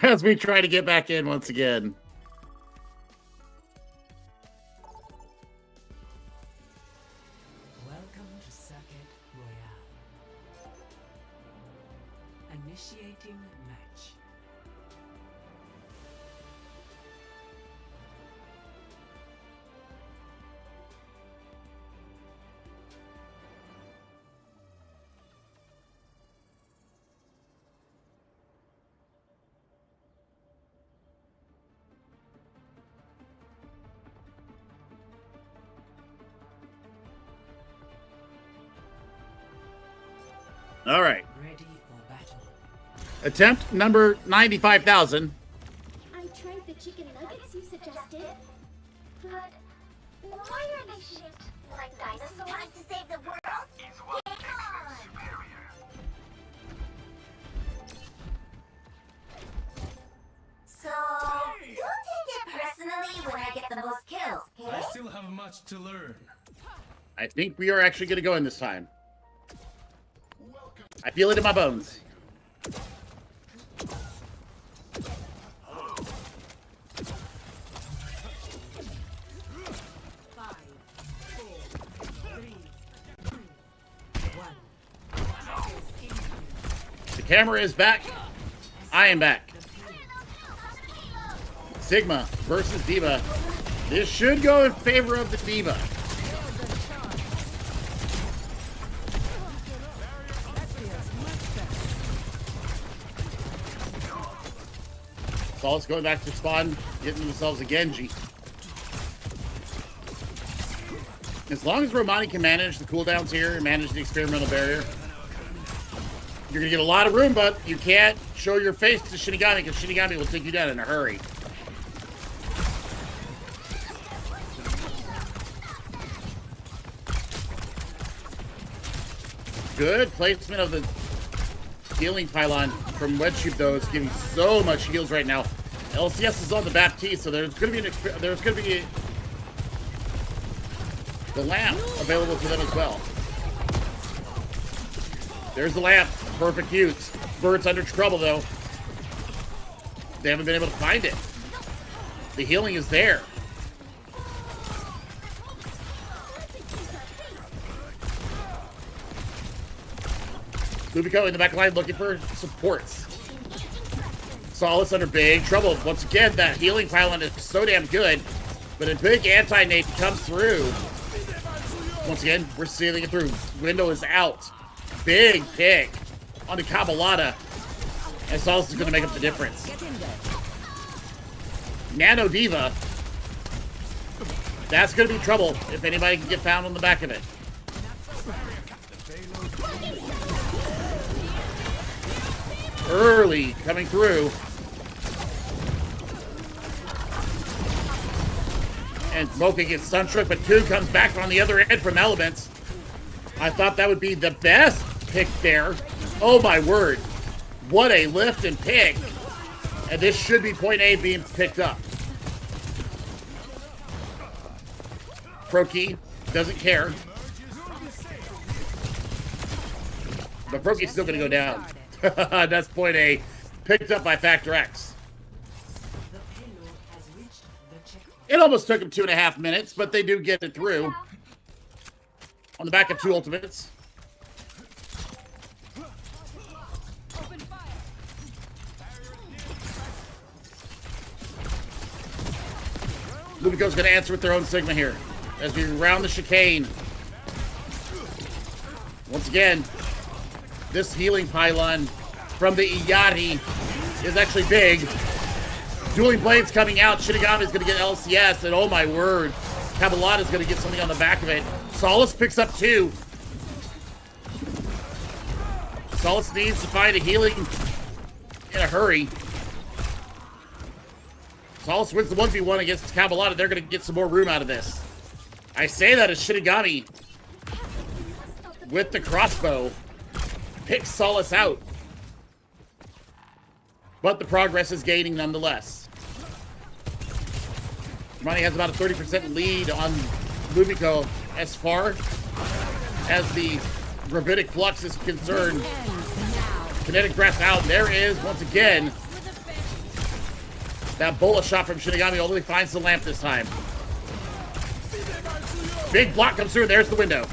As we try to get back in once again. Welcome to Circuit Royale. Initiating match. All right. Ready for battle. Attempt number 95,000. I tried the chicken nuggets you suggested. But why are they shaped like dinosaurs? To save the world? Game on! So, don't take it much to learn. I think we are actually going to go in this time. I feel it in my bones. The camera is back. I am back. Sigma versus Diva. This should go in favor of the Diva. Solid's going back to spawn, getting themselves a Genji. As long as Romani can manage the cooldowns here and manage the experimental barrier, you're going to get a lot of room, but you can't show your face to Shinigami because Shinigami will take you down in a hurry. Good placement of the healing pylon from Wedge though. It's giving so much heals right now. LCS is on the Baptiste, so there's going to be the lamp available to them as well. There's the lamp. Perfect use. Bird's under trouble though. They haven't been able to find it. The healing is there. Lubiko in the back line looking for supports. Solace under big trouble. Once again, that healing pylon is so damn good, but a big anti-nade comes through. Once again, we're sealing it through. Window is out. Big pick on the Kabbalata. And Solace is going to make up the difference. Nano Diva. That's going to be trouble if anybody can get found on the back of it. Early coming through. And Mocha gets sunstruck, but 2 comes back on the other end from Elements. I thought that would be the best pick there. Oh my word. What a lift and pick. And this should be point A being picked up. Froki doesn't care. But Froki's still going to go down. That's point A. Picked up by Factor X. It almost took them 2.5 minutes, but they do get it through. On the back of 2 ultimates. Lubiko's going to answer with their own Sigma here. As we round the chicane. Once again, this healing pylon from the Iyari is actually big. Dueling Blades coming out. Shinigami is going to get LCS, and oh my word, Kabbalata is going to get something on the back of it. Solace picks up 2. Solace needs to find a healing in a hurry. Solace wins the 1v1 against Kabbalata. They're going to get some more room out of this. I say that as Shinigami, with the crossbow, picks Solace out. But the progress is gaining nonetheless. Money has about a 30% lead on Lubiko as far as the Gravitic Flux is concerned. Kinetic Breath out. There is, once again, that bullet shot from Shinigami only finds the lamp this time. Big block comes through. There's the window.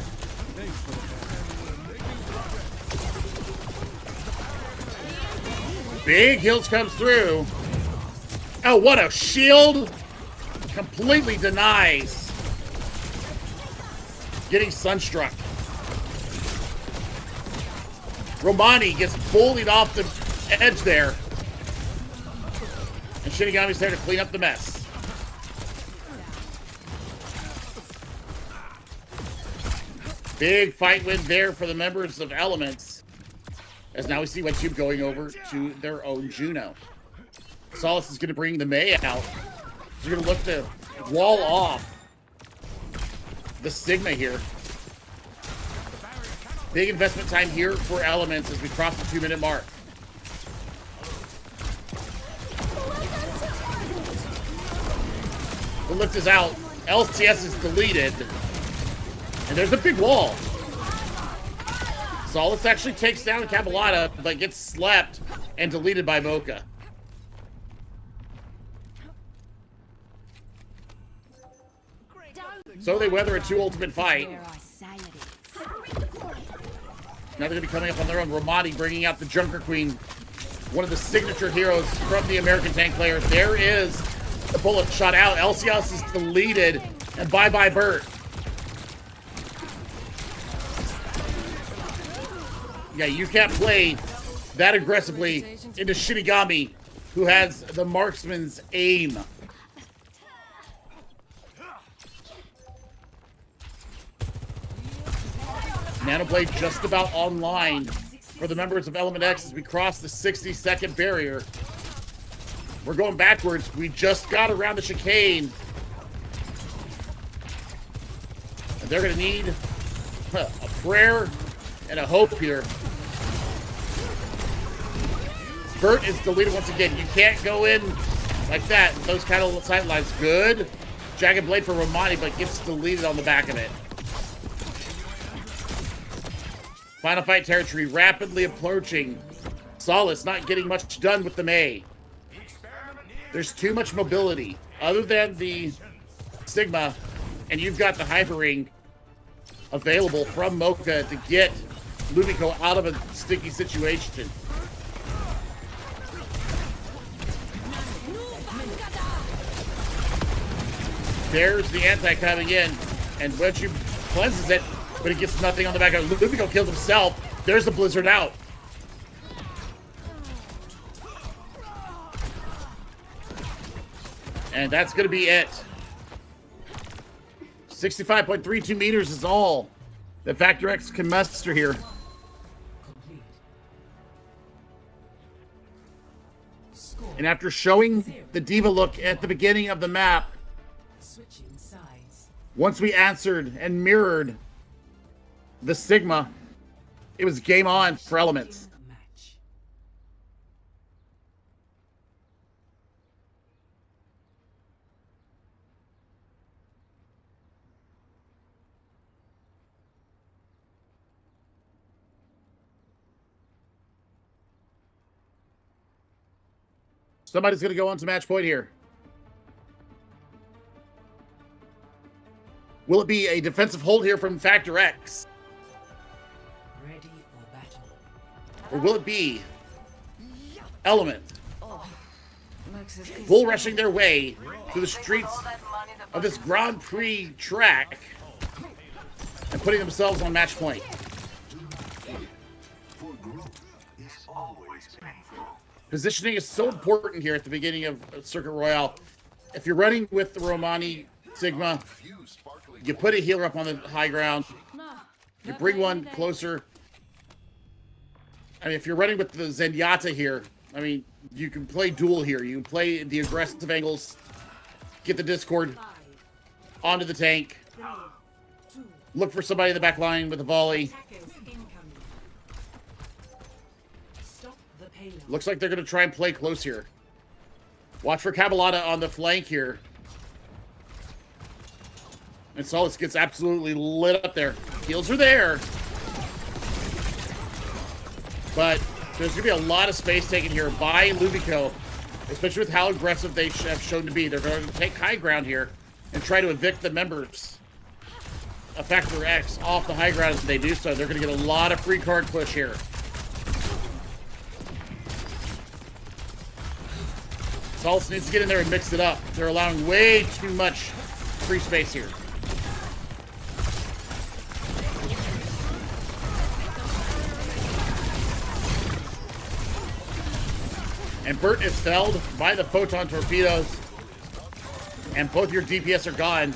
Big heals comes through. Oh, what a shield. Completely denies getting sunstruck. Romani gets bullied off the edge there. And Shinigami's there to clean up the mess. Big fight win there for the members of Elements. As now we see WetTube going over to their own Juno. Solace is going to bring the Mei out. They're going to look to wall off the Sigma here. Big investment time here for Elements as we cross the 2-minute mark. The lift is out. LCS is deleted. And there's a big wall. Solace actually takes down Cabalata, but gets slapped and deleted by Mocha. So they weather a 2 ultimate fight. Where I say it is. Now they're going to be coming up on their own. Romani bringing out the Junker Queen, one of the signature heroes from the American tank players. There is the bullet shot out. LCS is deleted, and bye-bye Burt. Yeah, you can't play that aggressively into Shinigami, who has the marksman's aim. Nanoblade just about online for the members of Element X as we cross the 60-second barrier. We're going backwards. We just got around the chicane. And they're going to need a prayer and a hope here. Burt is deleted once again. You can't go in like that. Those kind of sidelines. Good. Jagged Blade for Romani, but gets deleted on the back of it. Final fight territory rapidly approaching. Solace not getting much done with the Mei. There's too much mobility. Other than the Sigma, and you've got the Hyper Ring available from Mocha to get Lumiko out of a sticky situation. There's the anti coming in, and Wedgie cleanses it, but he gets nothing on the back of it. Lumiko kills himself. There's the Blizzard out. And that's going to be it. 65.32 meters is all that Factor X can muster here. Complete. And after showing the Diva look at the beginning of the map, Switching sides. once we answered and mirrored the Sigma, it was game on for Elements. Match. Somebody's going to go on to match point here. Will it be a defensive hold here from Factor X? Ready for battle. Or will it be Element Lexus, bull rushing their way through the streets of this Grand Prix track and putting themselves on match point? Positioning is so important here at the beginning of Circuit Royale. If you're running with the Romani Sigma, you put a healer up on the high ground. You bring one closer. I mean, if you're running with the Zenyatta here, I mean, you can play duel here. You can play the aggressive angles, get the Discord onto the tank, look for somebody in the back line with a volley. Attackers incoming. Stop the payload. Looks like they're going to try and play close here. Watch for Cabalata on the flank here. And Solace gets absolutely lit up there. Heals are there. But there's going to be a lot of space taken here by Lumiko, especially with how aggressive they have shown to be. They're going to take high ground here and try to evict the members of Factor X off the high ground as they do so. They're going to get a lot of free card push here. Solace needs to get in there and mix it up. They're allowing way too much free space here. And Burt is felled by the photon torpedoes. And both your DPS are gone.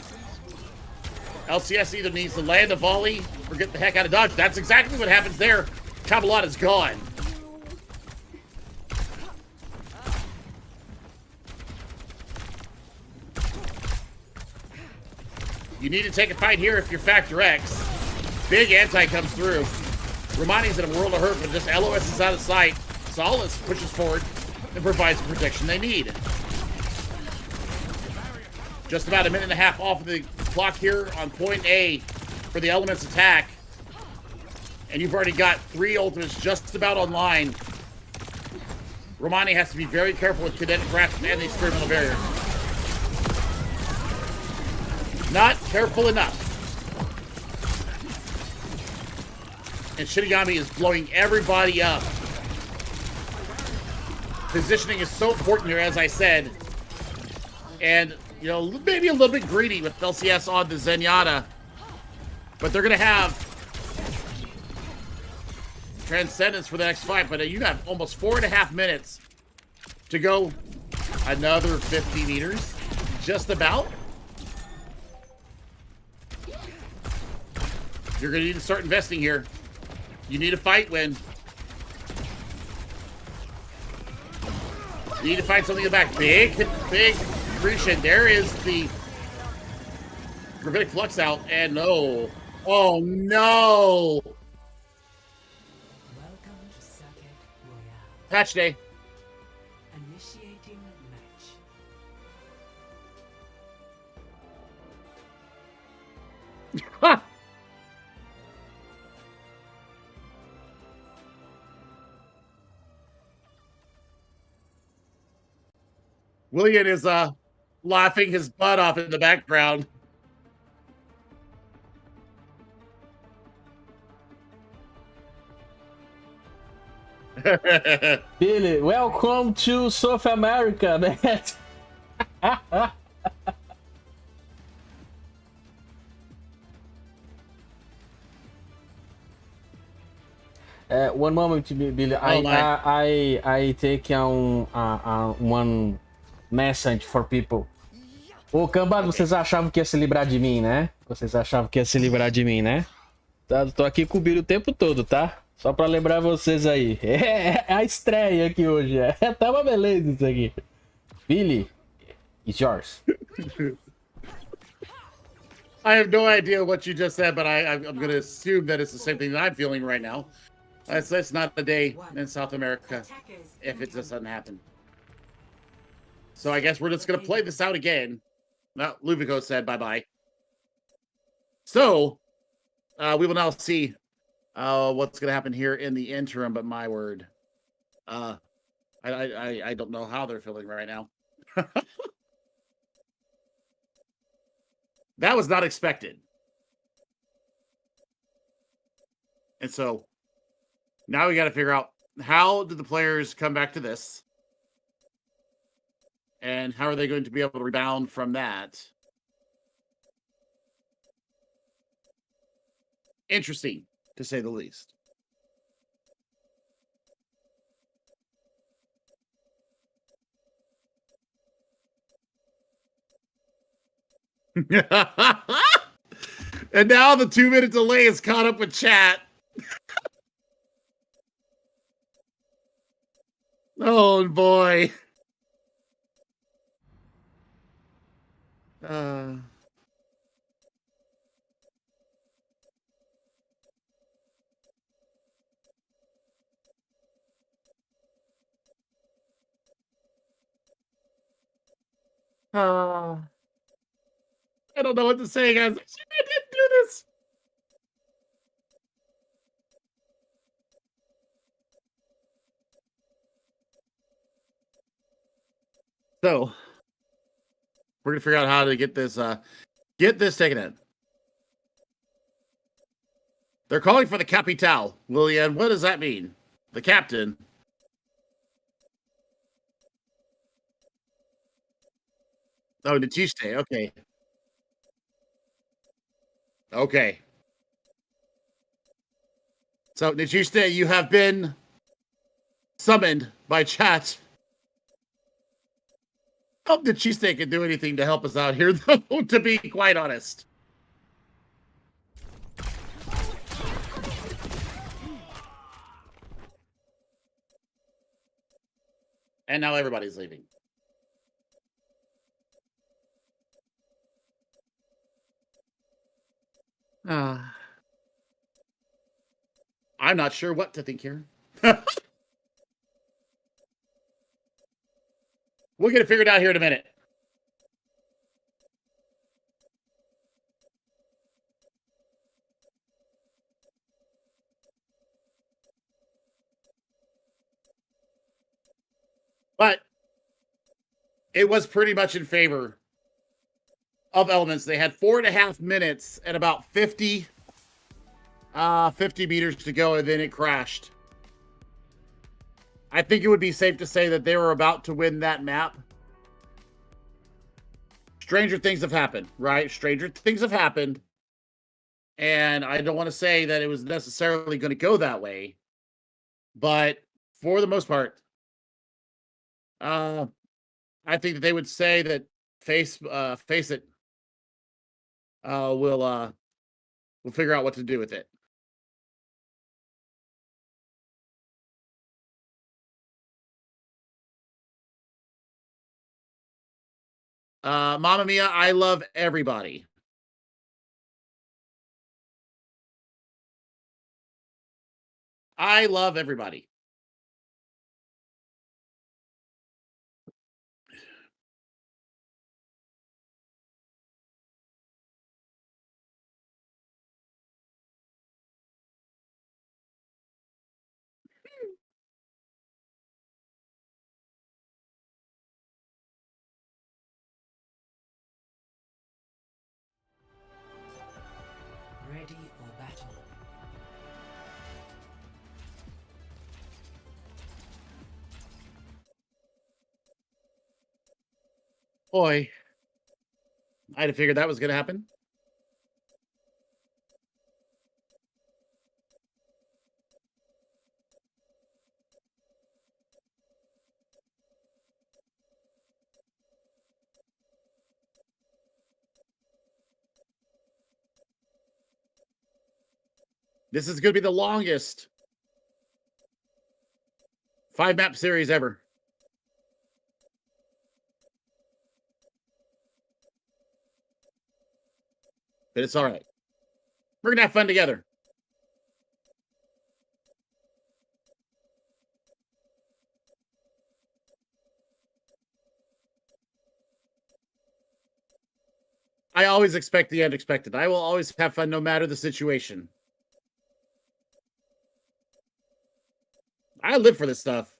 LCS either needs to land a volley or get the heck out of dodge. That's exactly what happens there. Cabalata's gone. You need to take a fight here if you're Factor X. Big anti comes through. Romani's in a world of hurt, but just LOS is out of sight. Solace pushes forward and provides the protection they need. Just about a minute and a half off of the clock here on point A for the Elements attack. And you've already got 3 ultimates just about online. Romani has to be very careful with kinetic grasp and the experimental barrier. Not careful enough. And Shinigami is blowing everybody up. Positioning is so important here, as I said. And, you know, maybe a little bit greedy with LCS on the Zenyatta. But they're going to have Transcendence for the next fight. But you have almost 4.5 minutes to go another 50 meters. Just about. You're going to need to start investing here. You need a fight win. You need to find something in the back. Big accretion. There is the Gravitic Flux out. And no. Oh, no. Welcome to Circuit Royale. Patch day. Initiating match. Ha! William is laughing his butt off in the background. Billy, welcome to South America, man. One moment, Billy. I take one message for people. Ô, cambada, vocês achavam que ia se livrar de mim, né? Vocês achavam que ia se livrar de mim, né? Tô aqui com o Billy o tempo todo, tá? Só pra lembrar vocês aí. É a estreia aqui hoje. Tá uma beleza isso aqui. Billy, it's yours. I have no idea what you just said, but I'm going to assume that it's the same thing that I'm feeling right now. That's not the day in South America if it just doesn't happen. So I guess we're just going to play this out again. No, Luvico said bye-bye. So, we will now see what's going to happen here in the interim, but my word. I don't know how they're feeling right now. That was not expected. And so, now we got to figure out how did the players come back to this? And how are they going to be able to rebound from that? Interesting, to say the least. And now the 2-minute delay is caught up with chat. Oh boy. I don't know what to say, guys. I didn't do this. So we're gonna figure out how to get this taken in. They're calling for the Capital, Lillian. What does that mean? The captain. Oh, Nichiste. Okay. Okay. So, Nichiste, you have been summoned by chat. I hope Nichiste can do anything to help us out here, though, to be quite honest. And now everybody's leaving. I'm not sure what to think here. We'll get it figured out here in a minute. But it was pretty much in favor of Elements. They had 4.5 minutes and about 50 meters to go, and then it crashed. I think it would be safe to say that they were about to win that map. Stranger things have happened, right? Stranger things have happened. And I don't want to say that it was necessarily going to go that way. But for the most part, I think that they would say that FACEIT will figure out what to do with it. Mamma Mia, I love everybody. I love everybody. Ready for battle. Boy, I'd have figured that was going to happen. This is going to be the longest 5-map series ever. But it's all right. We're going to have fun together. I always expect the unexpected. I will always have fun no matter the situation. I live for this stuff.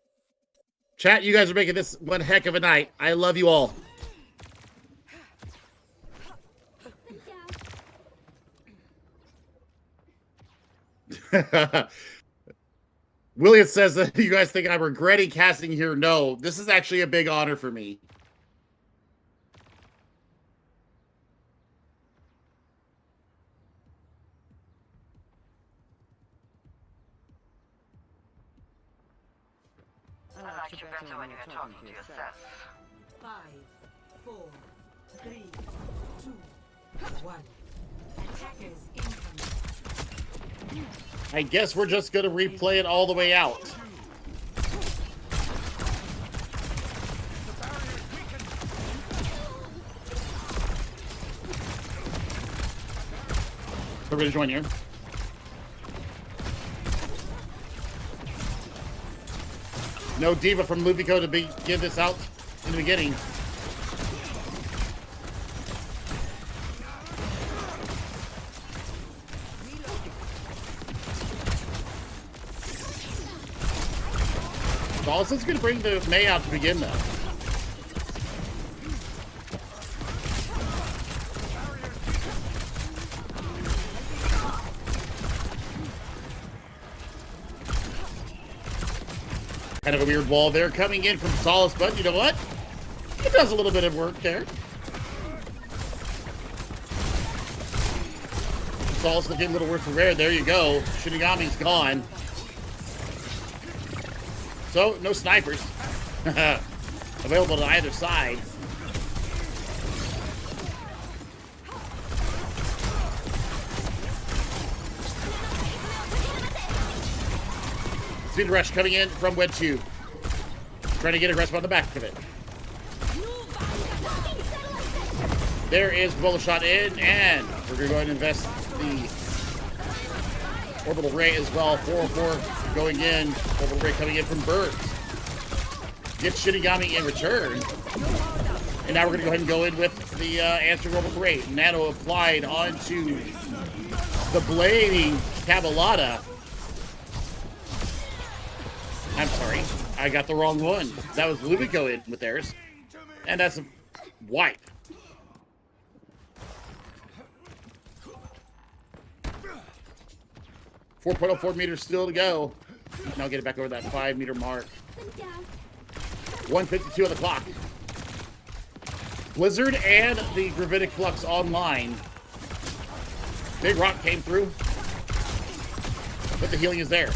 Chat, you guys are making this one heck of a night. I love you all. William says that you guys think I'm regretting casting here. No, this is actually a big honor for me. I like you better when you're talking to yourself. 5, 4, 3, 2, 1. Attackers incoming. I guess we're just going to replay it all the way out. We're going to join here. No diva from Movico to give this out in the beginning. Dawson's going to bring the May out to begin, though. Kind of a weird wall there coming in from Solace, but you know what? It does a little bit of work there. Solace looking a little worse for wear. There you go. Shinigami's gone. So, no snipers available to either side. Speed rush coming in from Wed 2. Trying to get aggressive on the back of it. There is the bullet shot in, and we're going to go ahead and invest the orbital ray as well. 404 going in. Orbital ray coming in from Birds. Gets Shinigami in return. And now we're going to go ahead and go in with the answering orbital ray. Nano applied onto the blading Cabalata. I'm sorry. I got the wrong one. That was Lubico in with theirs. And that's a wipe. .04 meters still to go. Now get it back over that 5 meter mark. 1:52 on the clock. Blizzard and the Gravitic Flux online. Big Rock came through. But the healing is there.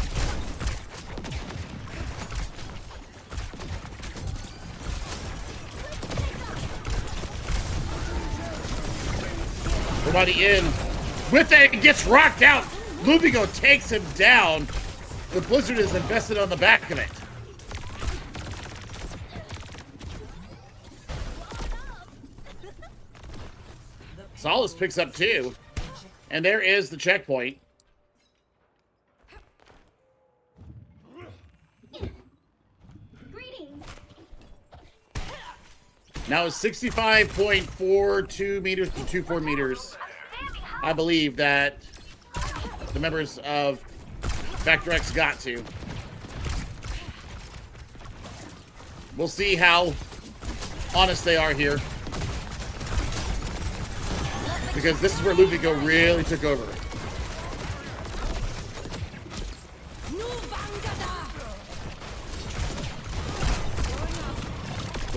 Everybody in. With it, it gets rocked out. Lubico takes him down. The Blizzard is invested on the back of it. Solace picks up 2. And there is the checkpoint. Now it's 65.42 meters to 24 meters. I believe that the members of Factor X got to. We'll see how honest they are here. Because this is where Lubico really took over.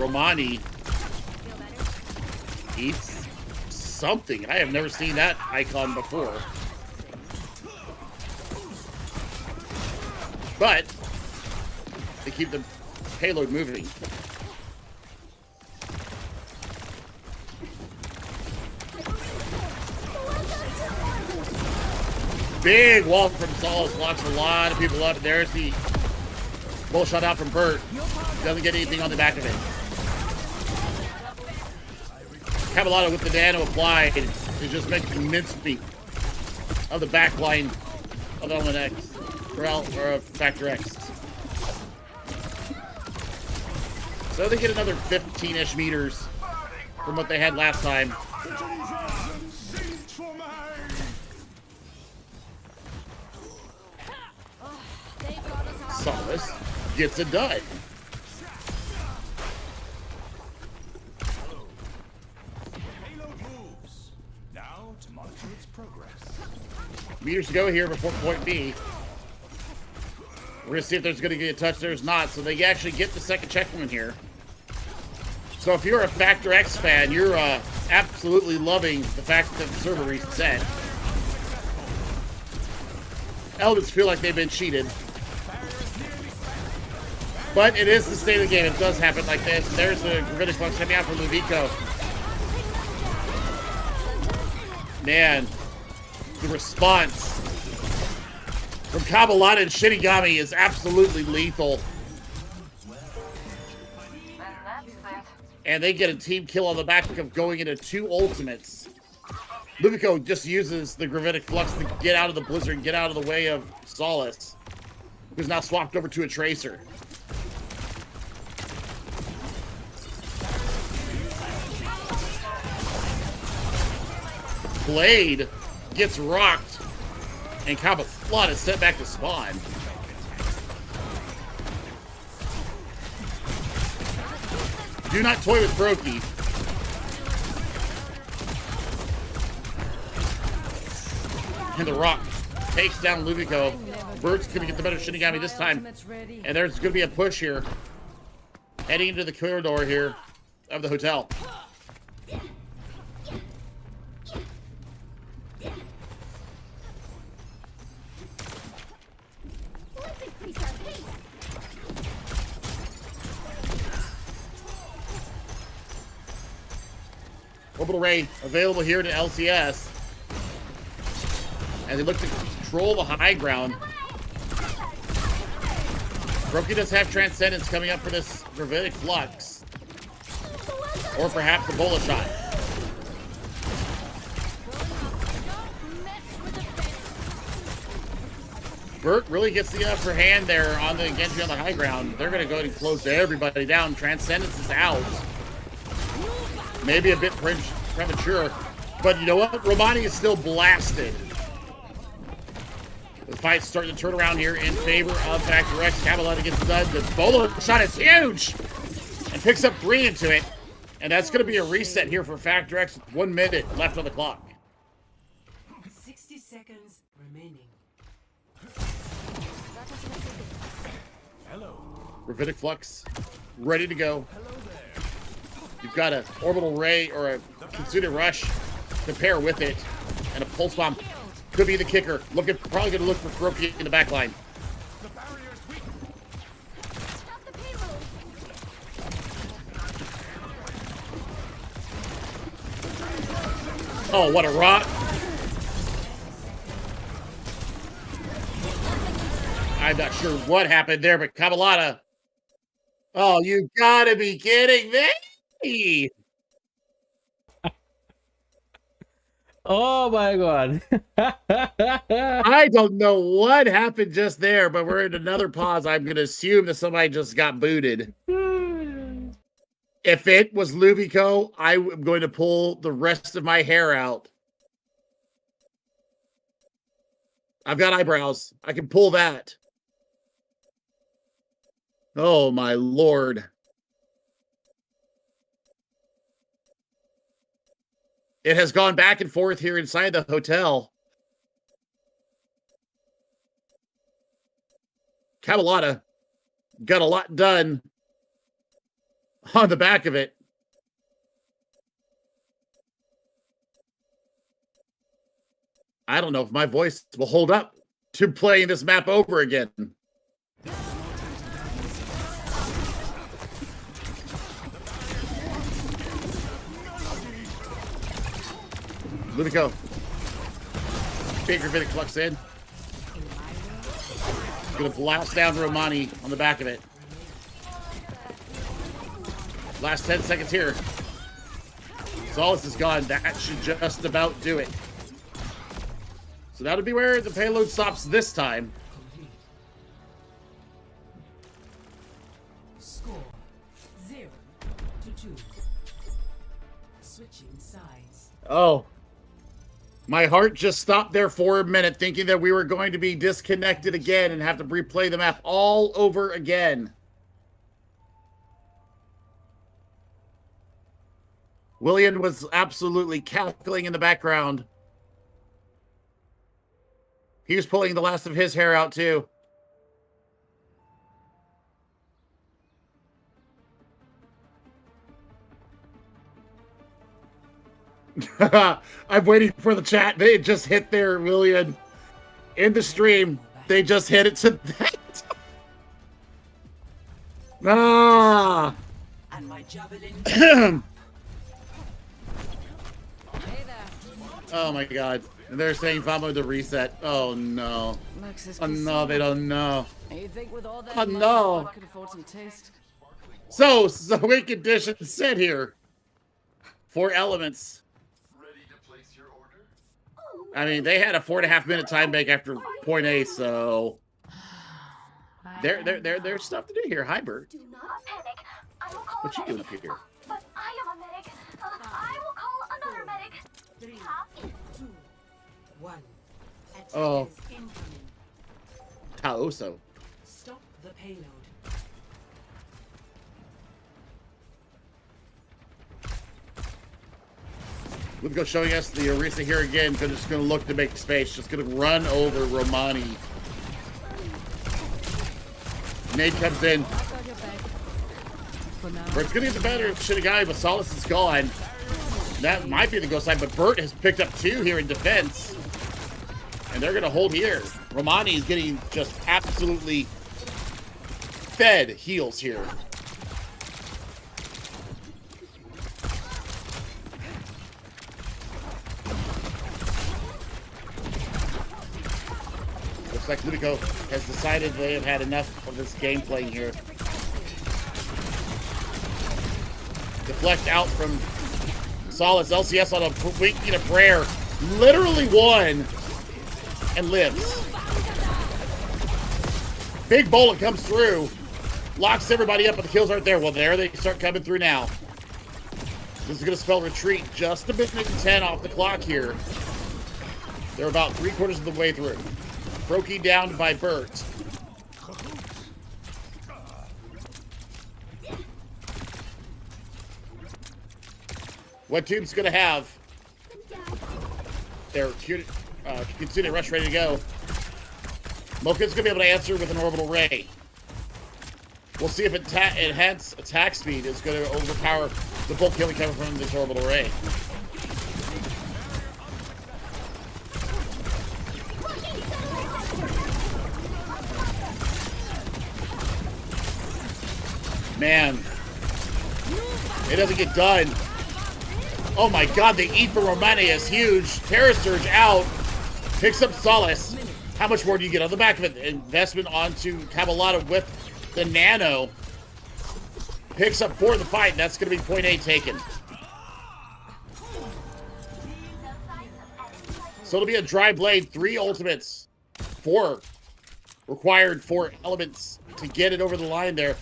Romani eats something. I have never seen that icon before. But they keep the payload moving. Big wall from Solace locks a lot of people up. There's the bull shot out from Burt. Doesn't get anything on the back of it. Cavallado with the nano applied is just making mincemeat of the back line of Element X, or Factor X. So they get another 15-ish meters from what they had last time. Solace gets a dud. Meters to go here before point B. We're going to see if there's going to get a touch. There's not. So they actually get the second checkpoint here. So if you're a Factor X fan, you're absolutely loving the fact that the server reset. Elements feel like they've been cheated. But it is the state of the game. It does happen like this. There's the Gravitic Flux coming out from Lubico. Man, the response from Kabbalata and Shinigami is absolutely lethal. And they get a team kill on the back of going into 2 ultimates. Lubico just uses the Gravitic Flux to get out of the Blizzard and get out of the way of Solace, who's now swapped over to a Tracer. Blade gets rocked, and Kabbalata is sent back to spawn. Do not toy with Brokey. And the Rock takes down Lubico. Bert's going to get the better Shinigami this time. And there's going to be a push here. Heading into the corridor here of the hotel. Orbital Ray available here to LCS. And they look to control the high ground. Brokey does have Transcendence coming up for this Gravitic Flux. Or perhaps a Bola shot. Burt really gets the upper hand there on the Genji on the high ground. They're going to go ahead and close everybody down. Transcendence is out. Maybe a bit premature. But you know what? Romani is still blasted. The fight's starting to turn around here in favor of Factor X. Camelot gets done. The bolo shot is huge and picks up 3 into it. And that's going to be a reset here for Factor X with 1 minute left on the clock. 60 seconds remaining. Gravitic Flux, ready to go. You've got an Orbital Ray or a Kitsune Rush to pair with it. And a Pulse Bomb could be the kicker. Probably going to look for Kuroki in the back line. Stop the payload. Oh, what a rock. I'm not sure what happened there, but Cabalata. Oh, you gotta be kidding me. Oh my god. I don't know what happened just there, but we're in another pause. I'm going to assume that somebody just got booted. If it was Luvico, I'm going to pull the rest of my hair out. I've got eyebrows. I can pull that. Oh, my Lord. It has gone back and forth here inside the hotel. Cabalata got a lot done on the back of it. I don't know if my voice will hold up to playing this map over again. Ludico. Big Gravitic Flux in. Gonna blast down Romani on the back of it. Last 10 seconds here. Solace is gone. That should just about do it. So that'll be where the payload stops this time. Score 0-2. Switching sides. Oh. My heart just stopped there for a minute, thinking that we were going to be disconnected again and have to replay the map all over again. William was absolutely cackling in the background. He was pulling the last of his hair out, too. I'm waiting for the chat. They just hit there, William. In the stream, they just hit it to that. Ah. And my javelin. Oh my god. And they're saying Famo to reset. Oh no. Oh no, they don't know. Oh no. So win conditions set here. 4 elements. I mean, they had a 4.5 minute time bank after point A, so there's stuff to do here. Hi, Bert. Do not panic. I will call What you doing up here? But I am a medic. I will call another medic. 3, 2, 1. Oh. Attackers incoming. Taoso. Stop the payload. We'll go showing us the Orisa here again, because it's going to look to make space. Just going to run over Romani. Nate comes in. Bert's going to get the better of Shinigami, but Solace is gone. That might be the ghost side, but Bert has picked up 2 here in defense. And they're going to hold here. Romani is getting just absolutely fed heals here. Looks like Ludico has decided they have had enough of this gameplay here. Deflect out from Solace. LCS on a week in a prayer. Literally won and lives. Big bullet comes through. Locks everybody up, but the kills aren't there. Well, there they start coming through now. This is going to spell retreat. Just a minute and 10 off the clock here. They're about 3/4 of the way through. Froki down by Bert. What Tube's gonna have their Kitsune Rush ready to go. Mocha's gonna be able to answer with an orbital ray. We'll see if enhanced attack speed is gonna overpower the bulk killing coming from this orbital ray. Man, it doesn't get done. Oh my god, the E for Romani is huge. Terra Surge out. Picks up Solace. How much more do you get on the back of it? Investment onto Cabalata with the Nano. Picks up 4 in the fight, and that's going to be point A taken. So it'll be a dry blade, 3 ultimates. 4 required, 4 elements to get it over the line there.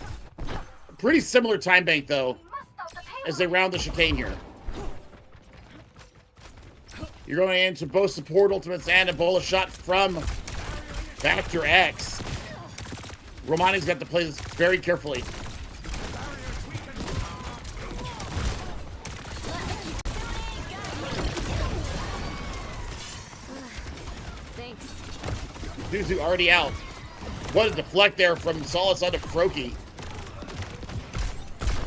Pretty similar time bank, though, as they round the chicane here. You're going into both support ultimates and a Ebola shot from Factor X. Romani's got to play this very carefully. Thanks. Duzu already out. What a deflect there from Solace onto Froki.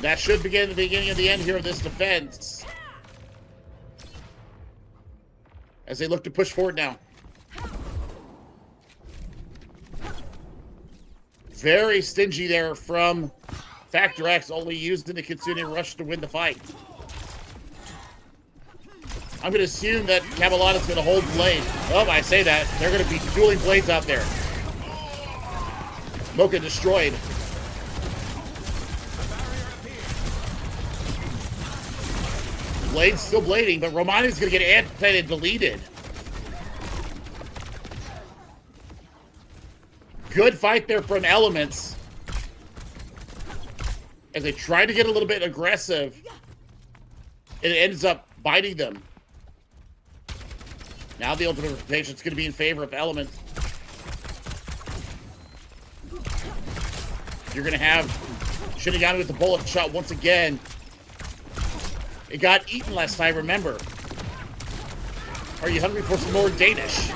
That should begin the beginning of the end here of this defense. As they look to push forward now. Very stingy there from Factor X, only used in the Kitsune Rush to win the fight. I'm going to assume that Cabalata's going to hold Blade. Oh, I say that. They're going to be dueling blades out there. Mocha destroyed. Blade's still blading, but Romani's going to get anti and deleted. Good fight there from Elements. As they try to get a little bit aggressive. And it ends up biting them. Now the ultimate rotation is going to be in favor of Elements. You're going to have Shinigami with the bullet shot once again. It got eaten last time, remember. Are you hungry for some more Danish?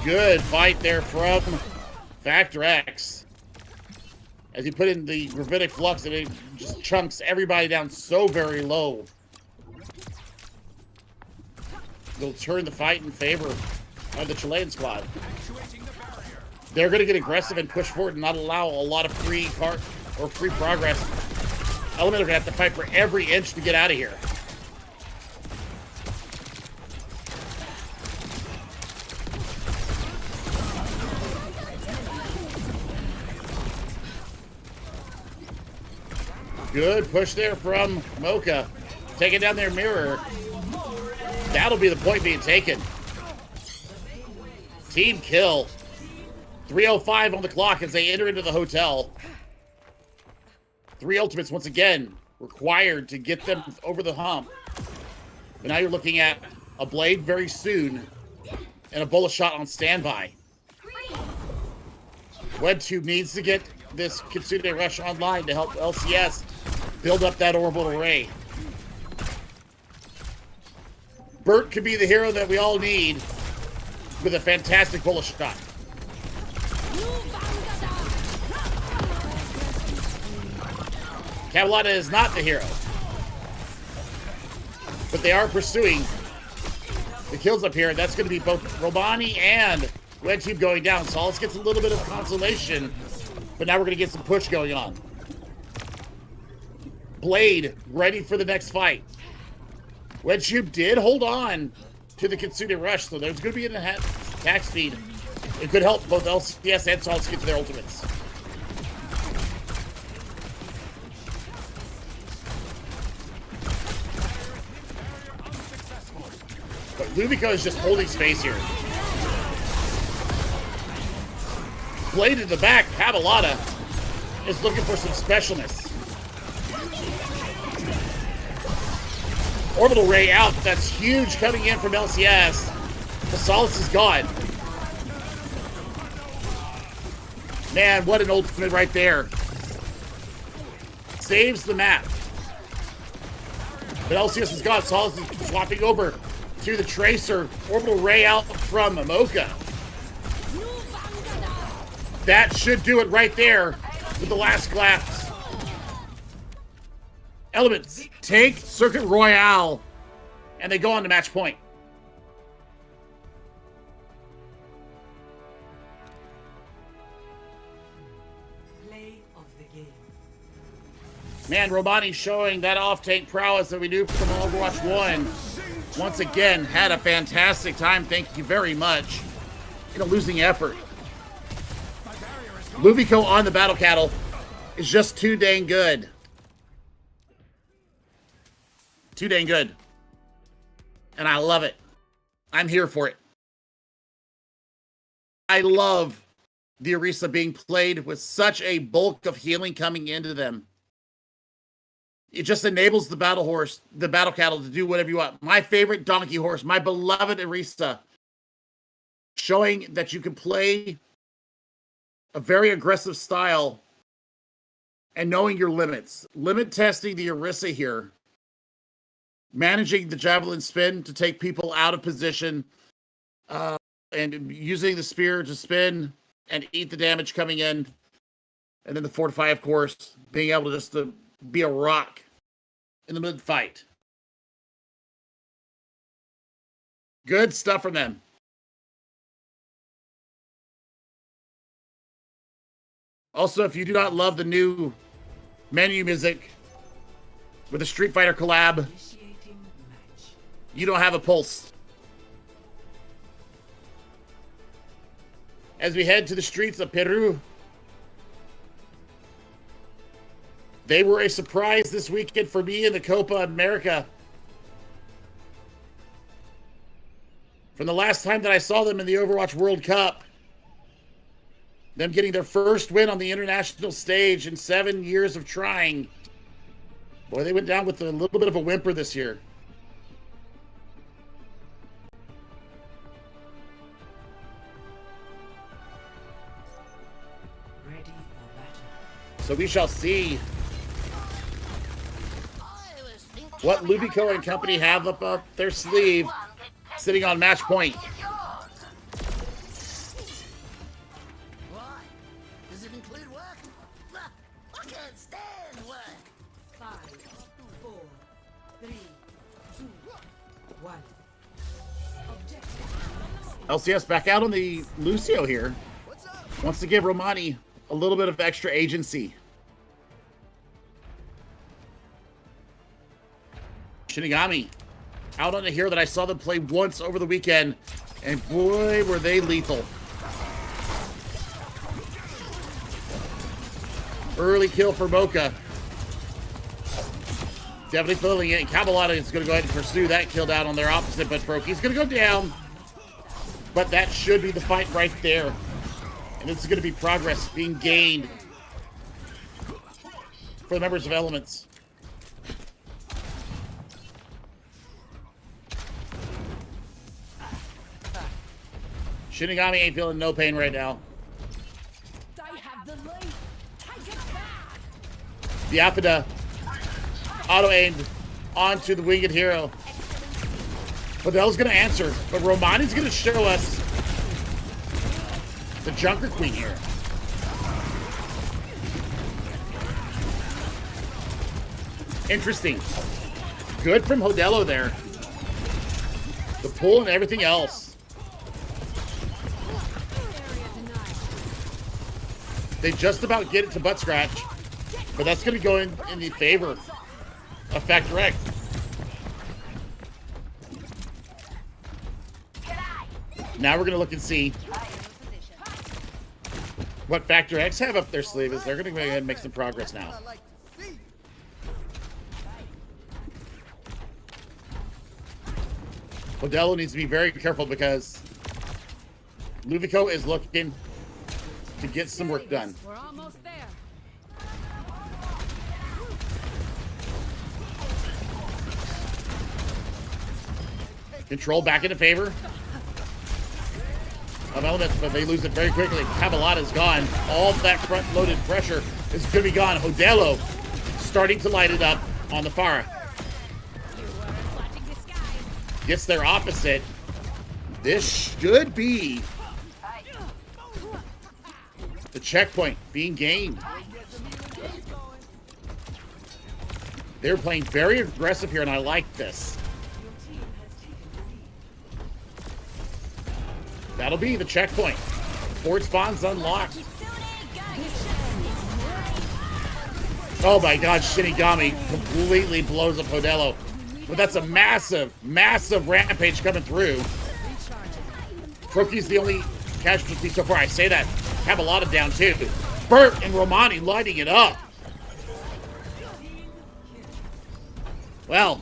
Good fight there from Factor X. As he put in the Gravitic Flux, and it just chunks everybody down so very low. They'll turn the fight in favor of the Chilean squad. They're going to get aggressive and push forward and not allow a lot of free progress. Element are going to have to fight for every inch to get out of here. Good push there from Mocha. Taking down their mirror. That'll be the point being taken. Team kill. 3:05 on the clock as they enter into the hotel. 3 ultimates once again required to get them over the hump. But now you're looking at a blade very soon and a bullet shot on standby. WebTube needs to get this Kitsune Rush online to help LCS build up that orbital array. Bert could be the hero that we all need with a fantastic bullet shot. Cabalata is not the hero. But they are pursuing the kills up here. That's going to be both Romani and WebTube going down. Solace gets a little bit of consolation. But now we're going to get some push going on. Blade ready for the next fight. WebTube did hold on to the Kitsune Rush, so there's going to be an attack speed. It could help both LCS and Solace get to their ultimates. But Lumico is just holding space here. Blade in the back, Cabalata is looking for some specialness. Orbital ray out. That's huge coming in from LCS. The Solace is gone. Man, what an ultimate right there. Saves the map. But LCS is gone. Solace is swapping over to the Tracer. Orbital ray out from Mocha. That should do it right there with the last collapse. Elements take Circuit Royale, and they go on to match point. Play of the game. Man, Romani showing that off-tank prowess that we knew from Overwatch 1. Once again, had a fantastic time. Thank you very much. In a losing effort. Luvico on the Battle Cattle is just too dang good. Too dang good. And I love it. I'm here for it. I love the Orisa being played with such a bulk of healing coming into them. It just enables the battle horse, the battle cattle, to do whatever you want. My favorite donkey horse, my beloved Orisa, showing that you can play a very aggressive style and knowing your limits. Limit testing the Orisa here. Managing the javelin spin to take people out of position, and using the spear to spin and eat the damage coming in. And then the fortify, of course, being able to just to be a rock in the mid-fight. Good stuff from them. Also, if you do not love the new menu music with the Street Fighter collab, you don't have a pulse. As we head to the streets of Peru, they were a surprise this weekend for me in the Copa America. From the last time that I saw them in the Overwatch World Cup, them getting their first win on the international stage in 7 years of trying. Boy, they went down with a little bit of a whimper this year. Ready for battle. So we shall see what Luvico and company have up their sleeve, sitting on match point. Does it include work? I can't stand work. 5, 4, 3, 2, 1. Objective. LCS back out on the Lucio here. Wants to give Romani a little bit of extra agency. Shinigami out on a hero that I saw them play once over the weekend, and boy, were they lethal. Early kill for Mocha. Definitely filling it. Cabalata is going to go ahead and pursue that kill down on their opposite, but Broky's going to go down. But that should be the fight right there. And this is going to be progress being gained for the members of Elements. Shinigami ain't feeling no pain right now. The Apida auto-aimed onto the winged hero. But the hell's going to answer. But Romani's going to show us the Junker Queen here. Interesting. Good from Hodelo there. The pull and everything else. They just about get it to butt scratch, but that's going to go in the favor of Factor X. Now we're going to look and see what Factor X have up their sleeve. Is they're going to go ahead and make some progress now. Modelo needs to be very careful because Luvico is looking to get some work done. We're almost there. Control back into favor of elements, but they lose it very quickly. Cabalata is gone. All that front-loaded pressure is going to be gone. Hodelo starting to light it up on the Pharah. Gets their opposite. This should be the checkpoint being gained. They're playing very aggressive here, and I like this. That'll be the checkpoint. Forward spawn's unlocked. Oh my god, Shinigami completely blows up Hodelo. But that's a massive, massive rampage coming through. Froki's the only casualty so far. I say that. Have a lot of down too. Bert and Romani lighting it up. Well,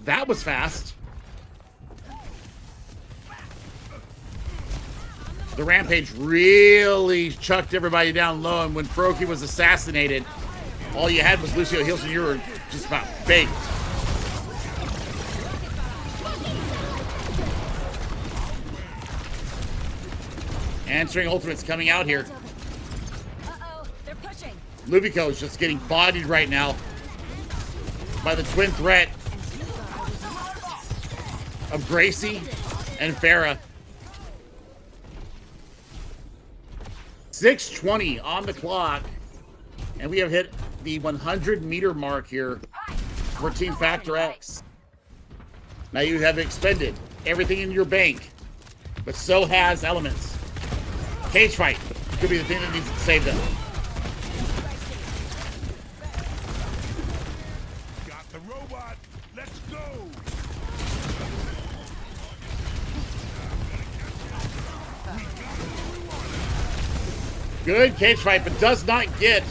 that was fast. The rampage really chucked everybody down low, and when Froki was assassinated, all you had was Lucio Heals, and you were just about baked. Answering ultimates coming out here. Uh-oh, they're pushing. Luvico is just getting bodied right now by the twin threat of Gracie and Farah. 6:20 on the clock, and we have hit the 100-meter mark here for Team Factor X. Now you have expended everything in your bank, but so has Elements. Cage fight could be the thing that needs to save them. Got the robot. Let's go. Good cage fight, but does not get,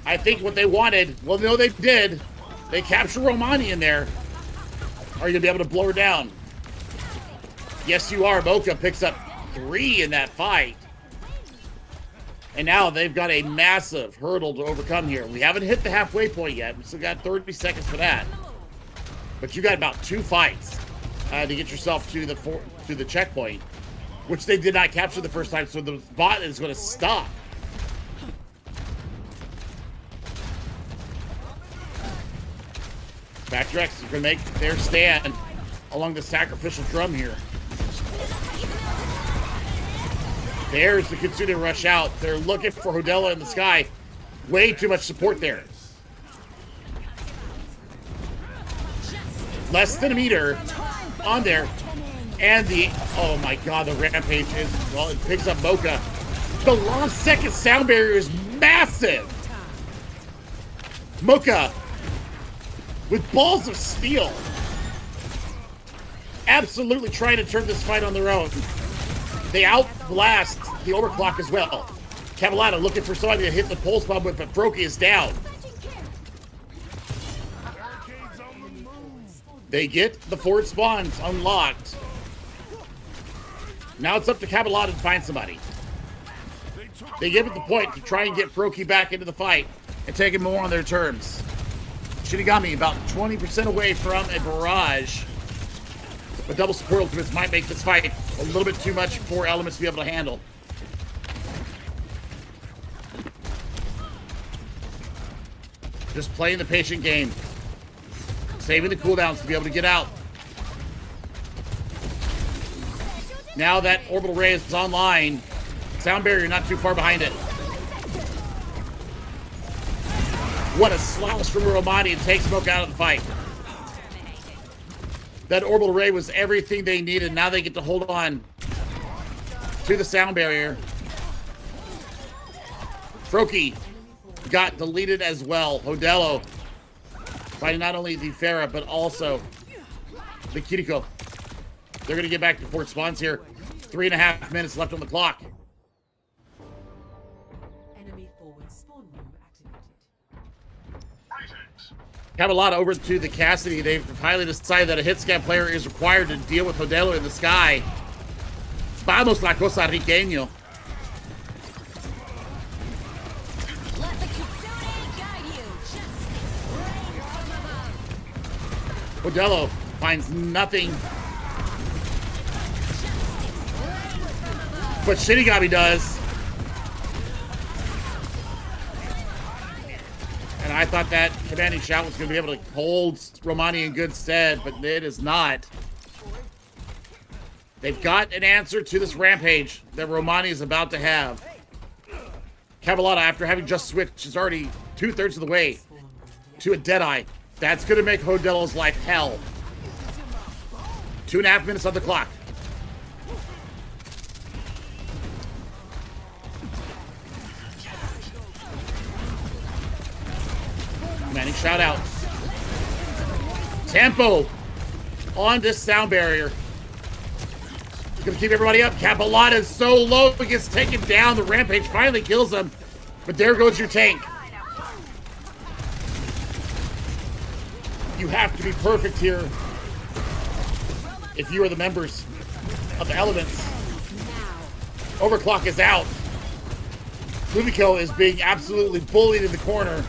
I think, what they wanted. Well, no, they did. They capture Romani in there. Are you going to be able to blow her down? Yes, you are. Mocha picks up 3 in that fight. And now they've got a massive hurdle to overcome here. We haven't hit the halfway point yet. We still got 30 seconds for that. But you got about 2 fights to get yourself to the checkpoint, which they did not capture the first time, so the bot is going to stop. Factor X is going to make their stand along the sacrificial drum here. There's the Kitsune rush out. They're looking for Hodela in the sky. Way too much support there. Less than a meter on there. And the, oh my god, the rampage is, well, it picks up Mocha. The last second sound barrier is massive. Mocha with balls of steel. Absolutely trying to turn this fight on their own. They outblast the overclock as well. Cavalata looking for somebody to hit the pulse bomb with, but Froki is down. They get the forward spawns unlocked. Now it's up to Cavalata to find somebody. They give it the point to try and get Froki back into the fight and take it more on their terms. Shinigami about 20% away from a barrage. But double support ultimates might make this fight a little bit too much for Elements to be able to handle. Just playing the patient game. Saving the cooldowns to be able to get out. Now that orbital ray is online, sound barrier not too far behind it. What a slash from Romani and takes Smoke out of the fight. That orbital ray was everything they needed. Now they get to hold on to the sound barrier. Froki got deleted as well. Hodelo fighting not only the Farah, but also the Kiriko. They're going to get back to forward spawns here. 3.5 minutes left on the clock. Enemy forward spawn room activated. Cavalata over to the Cassidy. They've finally decided that a hit scan player is required to deal with Hodelo in the sky. Vamos la cosa riqueño. Let the Kitsune guide you. Just rain from above. Modelo finds nothing but Shinigami does. And I thought that commanding shout was going to be able to hold Romani in good stead, but it is not. They've got an answer to this rampage that Romani is about to have. Cavallata, after having just switched, is already 2/3 of the way to a Deadeye. That's going to make Hodelo's life hell. 2.5 minutes on the clock. Manning shout out. Tempo on this sound barrier. He's going to keep everybody up. Capalata is so low, he gets taken down. The rampage finally kills him. But there goes your tank. You have to be perfect here if you are the members of the Elements. Overclock is out. Lumiko is being absolutely bullied in the corner.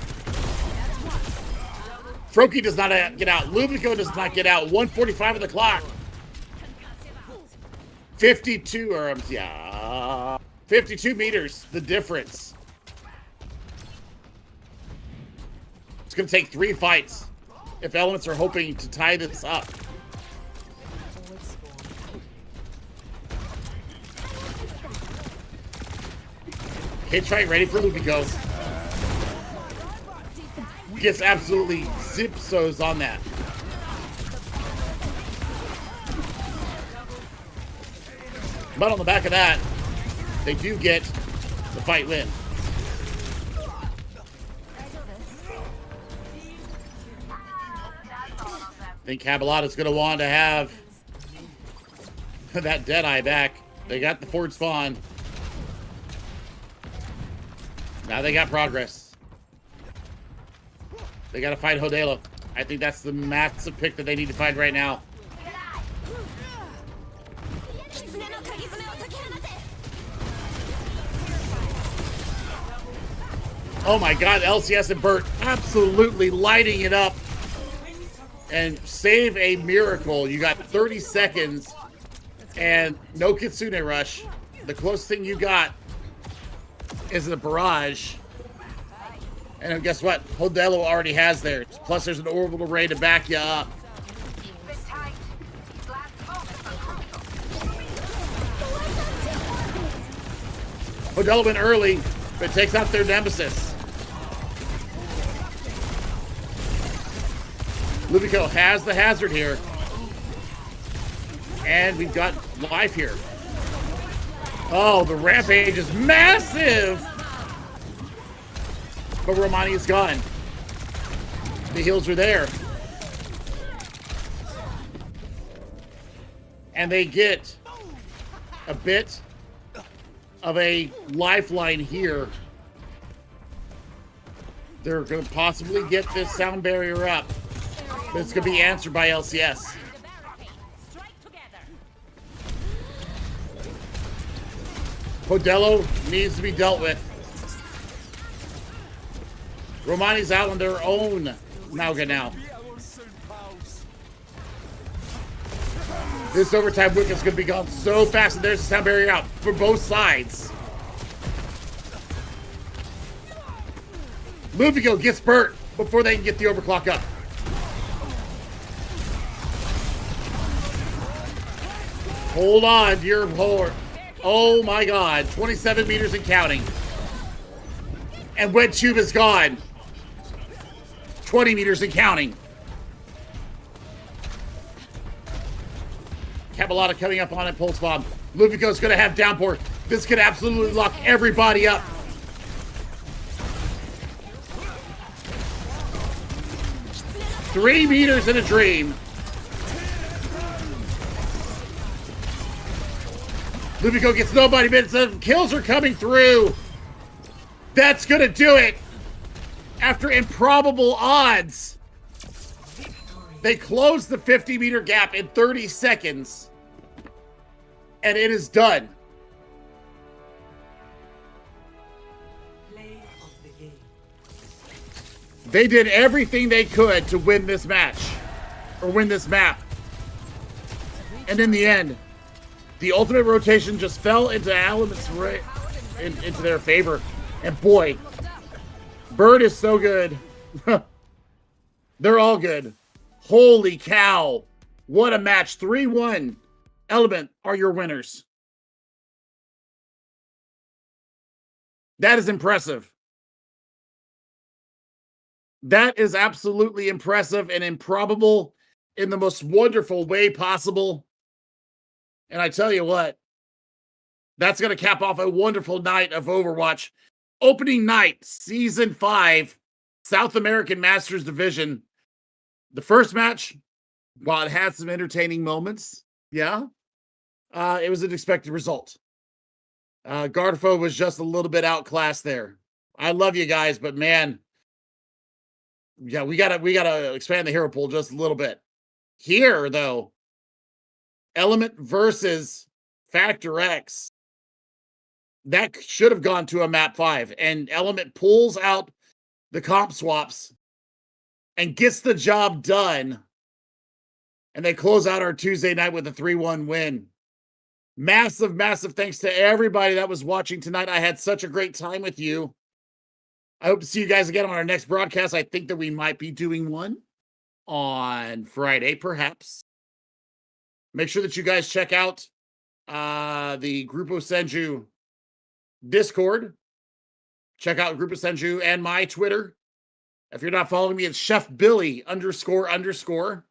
Froki does not get out. Lumiko does not get out. 1:45 on the clock. 52 meters, the difference. It's going to take 3 fights if Elements are hoping to tie this up. Hitchhike ready for Lumiko. Gets absolutely zip-sos on that. But on the back of that, they do get the fight win. I think Caballata's going to want to have that Deadeye back. They got the forward spawn. Now they got progress. They got to fight Hodelo. I think that's the massive pick that they need to find right now. Oh my god, LCS and Burt absolutely lighting it up. And save a miracle. You got 30 seconds and no Kitsune Rush. The closest thing you got is a barrage. And guess what? Hodelo already has theirs. Plus there's an orbital array to back you up. Hodelo went early, but it takes out their nemesis. Lumiko has the hazard here. And we've got life here. Oh, the rampage is massive! But Romani is gone. The heals are there. And they get a bit of a lifeline here. They're going to possibly get this sound barrier up. But it's going to be answered by LCS. Hodelo needs to be dealt with. Romani's out on their own Nauga now. This overtime wicket's going to be gone so fast, and there's the sound barrier out for both sides. Lumiko gets Burt before they can get the overclock up. Hold on to your horse. Oh my god, 27 meters and counting. And Wet Tube is gone. 20 meters and counting. Capalata coming up on it, pulse bomb. Lumiko's gonna have downpour. This could absolutely lock everybody up. Three meters in a dream. Lumiko gets nobody, but the kills are coming through. That's gonna do it. After improbable odds, they closed the 50-meter gap in 30 seconds, and it is done. They did everything they could to win this match. or win this map. And in the end, the ultimate rotation just fell into Element's into their favor. And boy, Bird is so good. They're all good. Holy cow. What a match. 3-1. Element are your winners. That is impressive. That is absolutely impressive and improbable in the most wonderful way possible. And I tell you what, that's going to cap off a wonderful night of Overwatch. Opening night, Season 5, South American Masters Division. The first match, while it had some entertaining moments, yeah, it was an expected result. Garfo was just a little bit outclassed there. I love you guys, but man, yeah, we gotta expand the hero pool just a little bit. Here, though, Element versus Factor X. That should have gone to a map 5, and Element pulls out the comp swaps and gets the job done. And they close out our Tuesday night with a 3-1 win. Massive, massive thanks to everybody that was watching tonight. I had such a great time with you. I hope to see you guys again on our next broadcast. I think that we might be doing one on Friday, perhaps. Make sure that you guys check out the Grupo Senju Discord. Check out Grupo Senju and my Twitter. If you're not following me, it's Chef Billy __.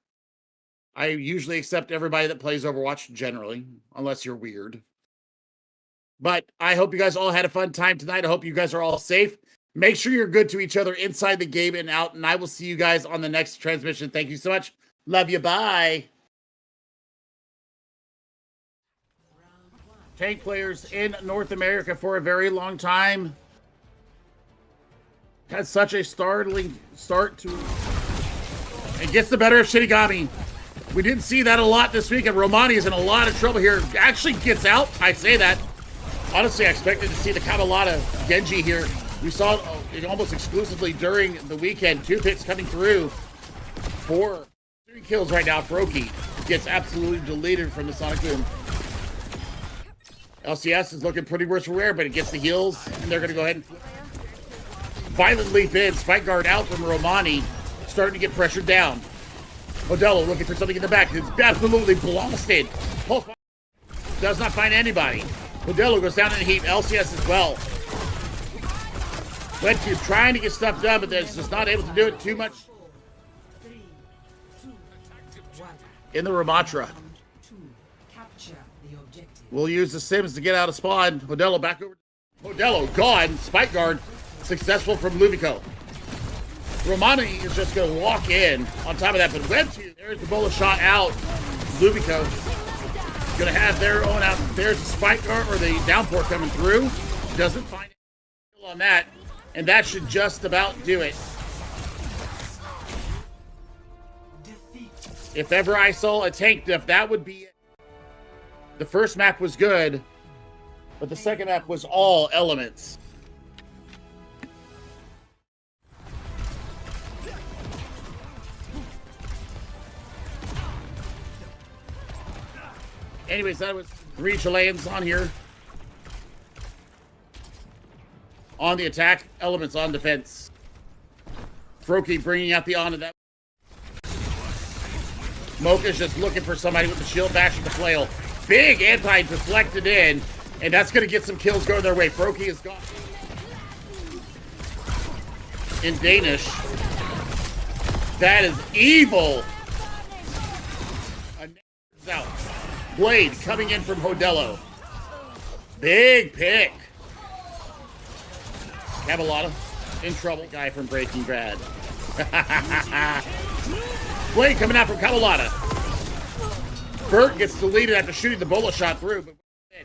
I usually accept everybody that plays Overwatch, generally, unless you're weird. But I hope you guys all had a fun time tonight. I hope you guys are all safe. Make sure you're good to each other inside the game and out, and I will see you guys on the next transmission. Thank you so much. Love you. Bye. Tank players in North America for a very long time. Had such a startling start to... and gets the better of Shinigami. We didn't see that a lot this week, and Romani is in a lot of trouble here. Actually gets out. I say that. Honestly, I expected to see the Kamalata Genji here. We saw it almost exclusively during the weekend. 2 picks coming through for 3 kills right now. Froki gets absolutely deleted from the Sonic Boom. LCS is looking pretty worse for wear, but it gets the heals, and they're going to go ahead and violent leap in. Spike guard out from Romani, starting to get pressured down. Modelo looking for something in the back. It's absolutely blasted. Pulse does not find anybody. Modelo goes down in the heat. LCS as well. Wentube trying to get stuff done, but it's just not able to do it too much. In the Ramatra. We'll use the Sims to get out of spawn. Modelo back over. Modelo gone. Spike guard successful from Luvico. Romani is just going to walk in on top of that, but Wentube, there's the bullet shot out. Luvico going to have their own out. There's the spike guard or the downpour coming through. Doesn't find any on that, and that should just about do it. If ever I saw a tank diff, that would be it. The first map was good, but the second map was all elements. Anyways, that was 3 Chileans on here. On the attack, elements on defense. Froki bringing out the on of that. Mocha's just looking for somebody with the shield bashing the flail. Big anti-deflected in, and that's going to get some kills going their way. Froki is gone. In Danish. That is evil. Out. Blade coming in from Modelo. Big pick. Cabalata in trouble. Guy from Breaking Bad. Blade coming out from Cabalata. Bert gets deleted after shooting the bullet shot through. But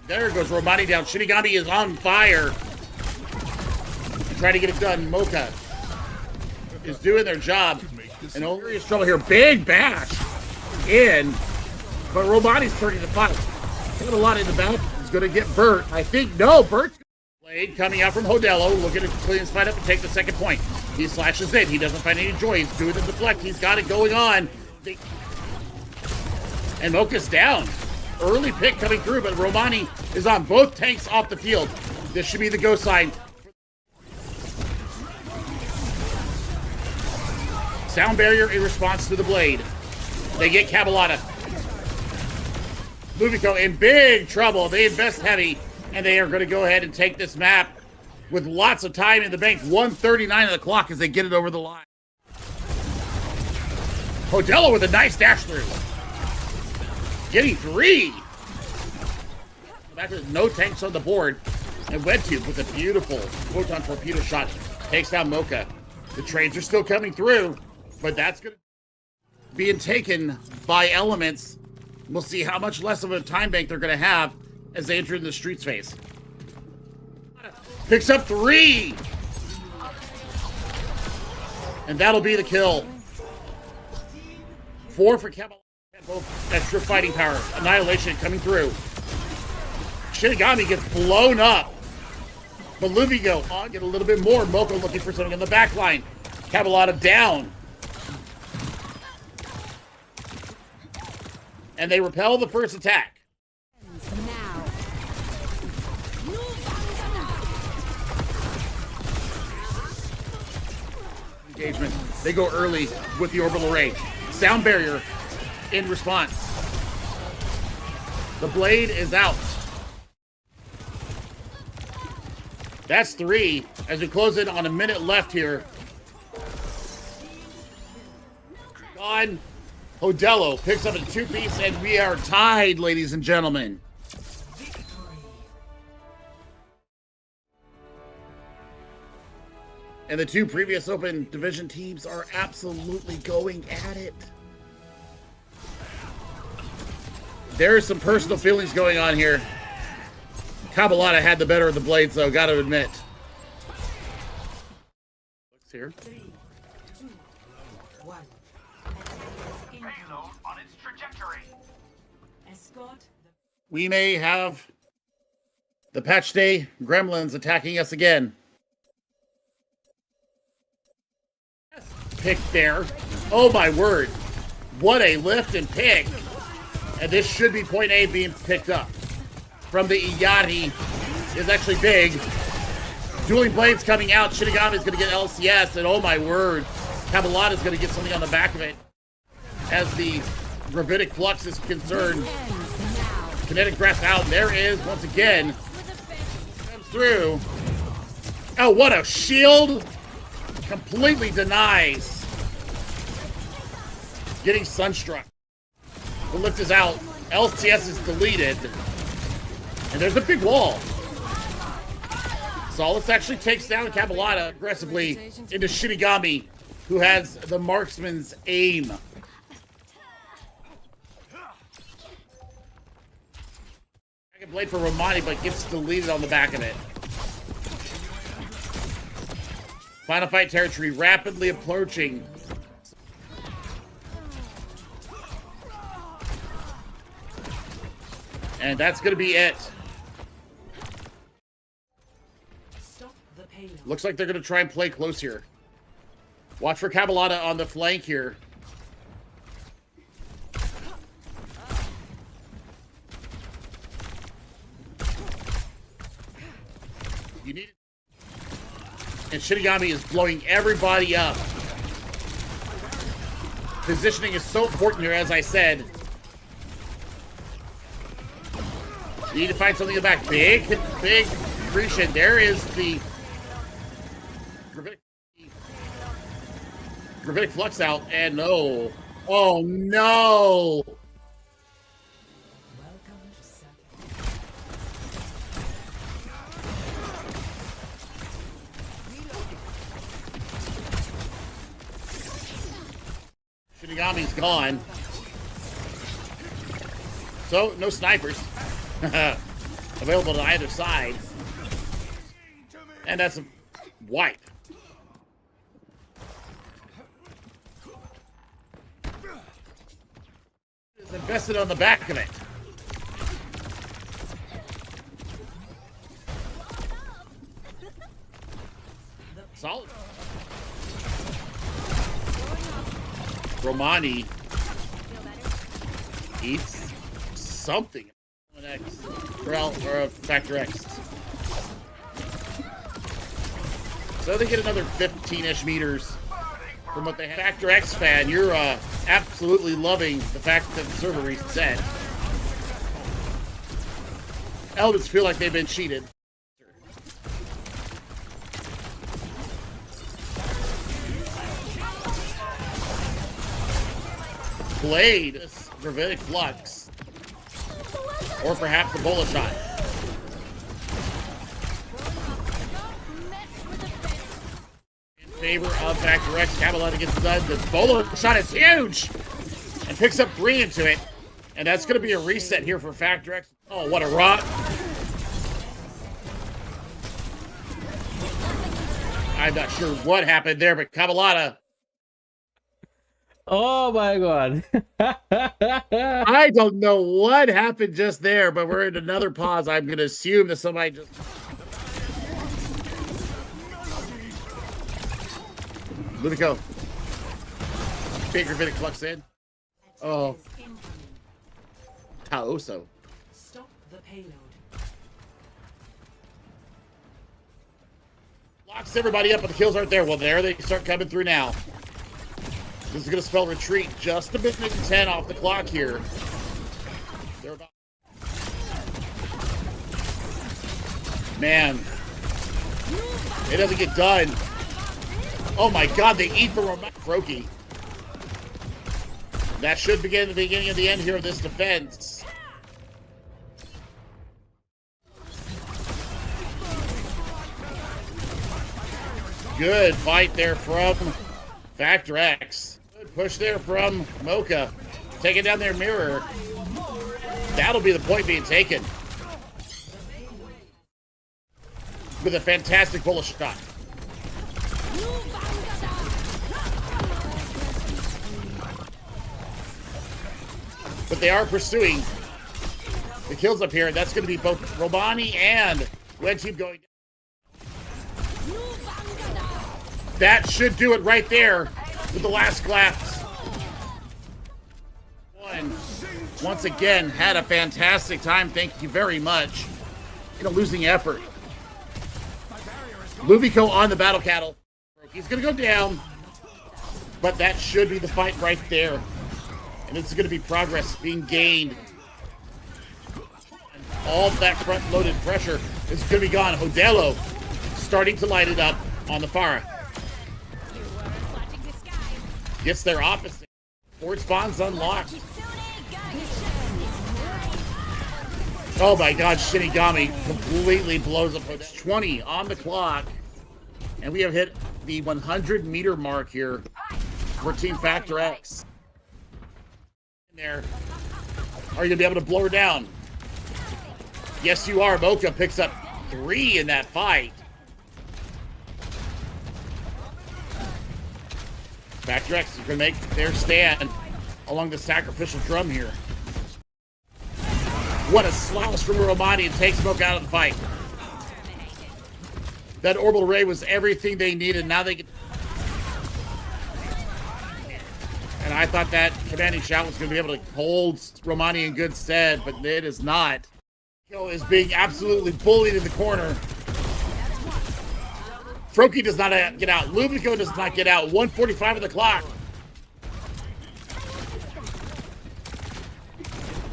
there goes Romani down. Shinigami is on fire. Trying to get it done. Mocha is doing their job. And serious trouble here. Big bash in. But Romani's turning the fight. Got a lot in the back. He's going to get Bert. I think, no, Bert's Blade coming out from Modelo, looking to clean his fight up and take the second point. He slashes in. He doesn't find any joy. He's doing the deflect. He's got it going on. And Mocha's down. Early pick coming through, but Romani is on both tanks off the field. This should be the go sign. Sound barrier in response to the blade. They get Cabalata. Luvico in big trouble. They invest heavy, and they are going to go ahead and take this map with lots of time in the bank. 1:39 of the clock as they get it over the line. Hodello with a nice dash through. Getting 3. Back with no tanks on the board. And WebTube with a beautiful photon torpedo shot takes down Mocha. The trades are still coming through, but that's going to being taken by elements. We'll see how much less of a time bank they're going to have as they enter in the streets phase. Picks up 3. And that'll be the kill. 4 for Cabalata. Both extra fighting power. Annihilation coming through. Shinigami gets blown up. But Luvigo get a little bit more. Mocha looking for something in the back line. Cabalata down. And they repel the first attack. Engagement. They go early with the orbital array. Sound barrier in response. The blade is out. That's 3 as we close in on a minute left here. Gone. Hodello picks up a 2-piece, and we are tied, ladies and gentlemen. And the 2 previous Open Division teams are absolutely going at it. There's some personal feelings going on here. Cabalata had the better of the blades, though, gotta admit. Looks here. 3, 2, 1. Payload on its trajectory. Escort the We may have the patch day gremlins attacking us again. Pick there. Oh my word. What a lift and pick. And this should be point A being picked up. From the Iyari is actually big. Dueling blades coming out. Shinigami is going to get LCS. And oh my word. Cabalata is going to get something on the back of it. As the gravitic flux is concerned. Kinetic breath out. There is, once again, comes through. Oh, what a shield. Completely denies. Getting sunstruck. The lift is out. LCS is deleted. And there's a big wall. Solace actually takes down Cabalata aggressively into Shinigami, who has the marksman's aim. Second blade for Romani, but gets deleted on the back of it. Final fight territory rapidly approaching. And that's going to be it. stop the payload. Looks like they're going to try and play close here. Watch for Cabalata on the flank here. You need it. And Shinigami is blowing everybody up. Positioning is so important here, as I said. You need to find something in the back. Big accretion. There is the gravitic flux out, and no. Oh no! Welcome to second. Shinigami's gone. So, no snipers. Available to either side. And that's a wipe. It's invested on the back of it. Solid. Romani Eats something. An X. Or a Factor X. So they get another 15-ish meters from what they have. Factor X fan, you're absolutely loving the fact that the server reset. Elements feel like they've been cheated. Blade, Gravitic Flux, or perhaps a bullet shot. In favor of Factor X, Camelot gets done. The bullet shot is huge and picks up 3 into it, and that's going to be a reset here for Factor X. Oh, what a rock! I'm not sure what happened there, but Camelot. Oh my god. I don't know what happened just there, but we're in another pause. I'm going to assume that somebody just... Ludico. Big Gravitic Flux in. Oh. Taoso. Stop the payload. Locks everybody up, but the kills aren't there. Well, there they start coming through now. This is going to spell retreat. Just a minute and 10 off the clock here. They're about... Man. It doesn't get done. Oh my god, they eat the Froki. That should begin the beginning of the end here of this defense. Good fight there from Factor X. Good push there from Mocha. Taking down their mirror. That'll be the point being taken. With a fantastic bullet shot. But they are pursuing the kills up here. That's going to be both Romani and Red Team going down. That should do it right there with the last collapse. One, once again, had a fantastic time. Thank you very much. In a losing effort. Luvico on the battle cattle. He's going to go down. But that should be the fight right there. And it's going to be progress being gained. And all that front-loaded pressure is going to be gone. Hodelo starting to light it up on the Pharah. Gets their opposite. Fort spawns unlocked. Oh my god, Shinigami completely blows up. It's 20 on the clock. And we have hit the 100-meter mark here for Team Factor X. There. Are you going to be able to blow her down? Yes, you are. Mocha picks up 3 in that fight. Factor X is going to make their stand along the sacrificial drum here. What a slouch from Romani and takes Mocha out of the fight. That orbital ray was everything they needed. Now they get... And I thought that commanding shout was going to be able to hold Romani in good stead, but it is not. Kill is being absolutely bullied in the corner. Froki does not get out. Luvico does not get out. 1:45 of the clock.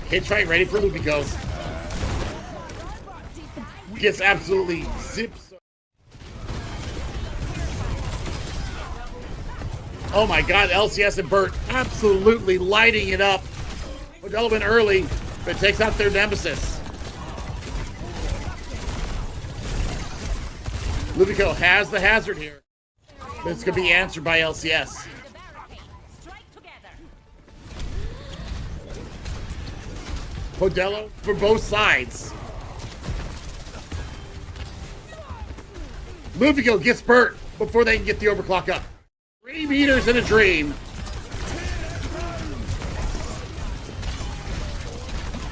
Hit fight ready for Luvico. Gets absolutely zips. Oh my god, LCS and Burt absolutely lighting it up. Modelo went early, but takes out their nemesis. Luvico has the hazard here, but it's going to be answered by LCS. Modelo for both sides. Luvico gets Burt before they can get the overclock up. 3 meters in a dream.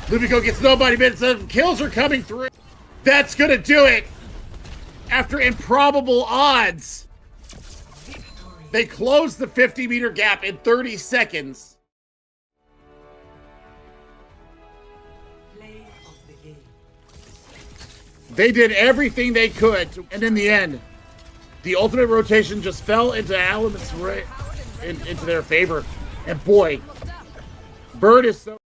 Luvico gets nobody, but the kills are coming through. That's going to do it. After improbable odds, they closed the 50-meter gap in 30 seconds. They did everything they could, and in the end, the ultimate rotation just fell into Element's into their favor. And boy, Bird is so...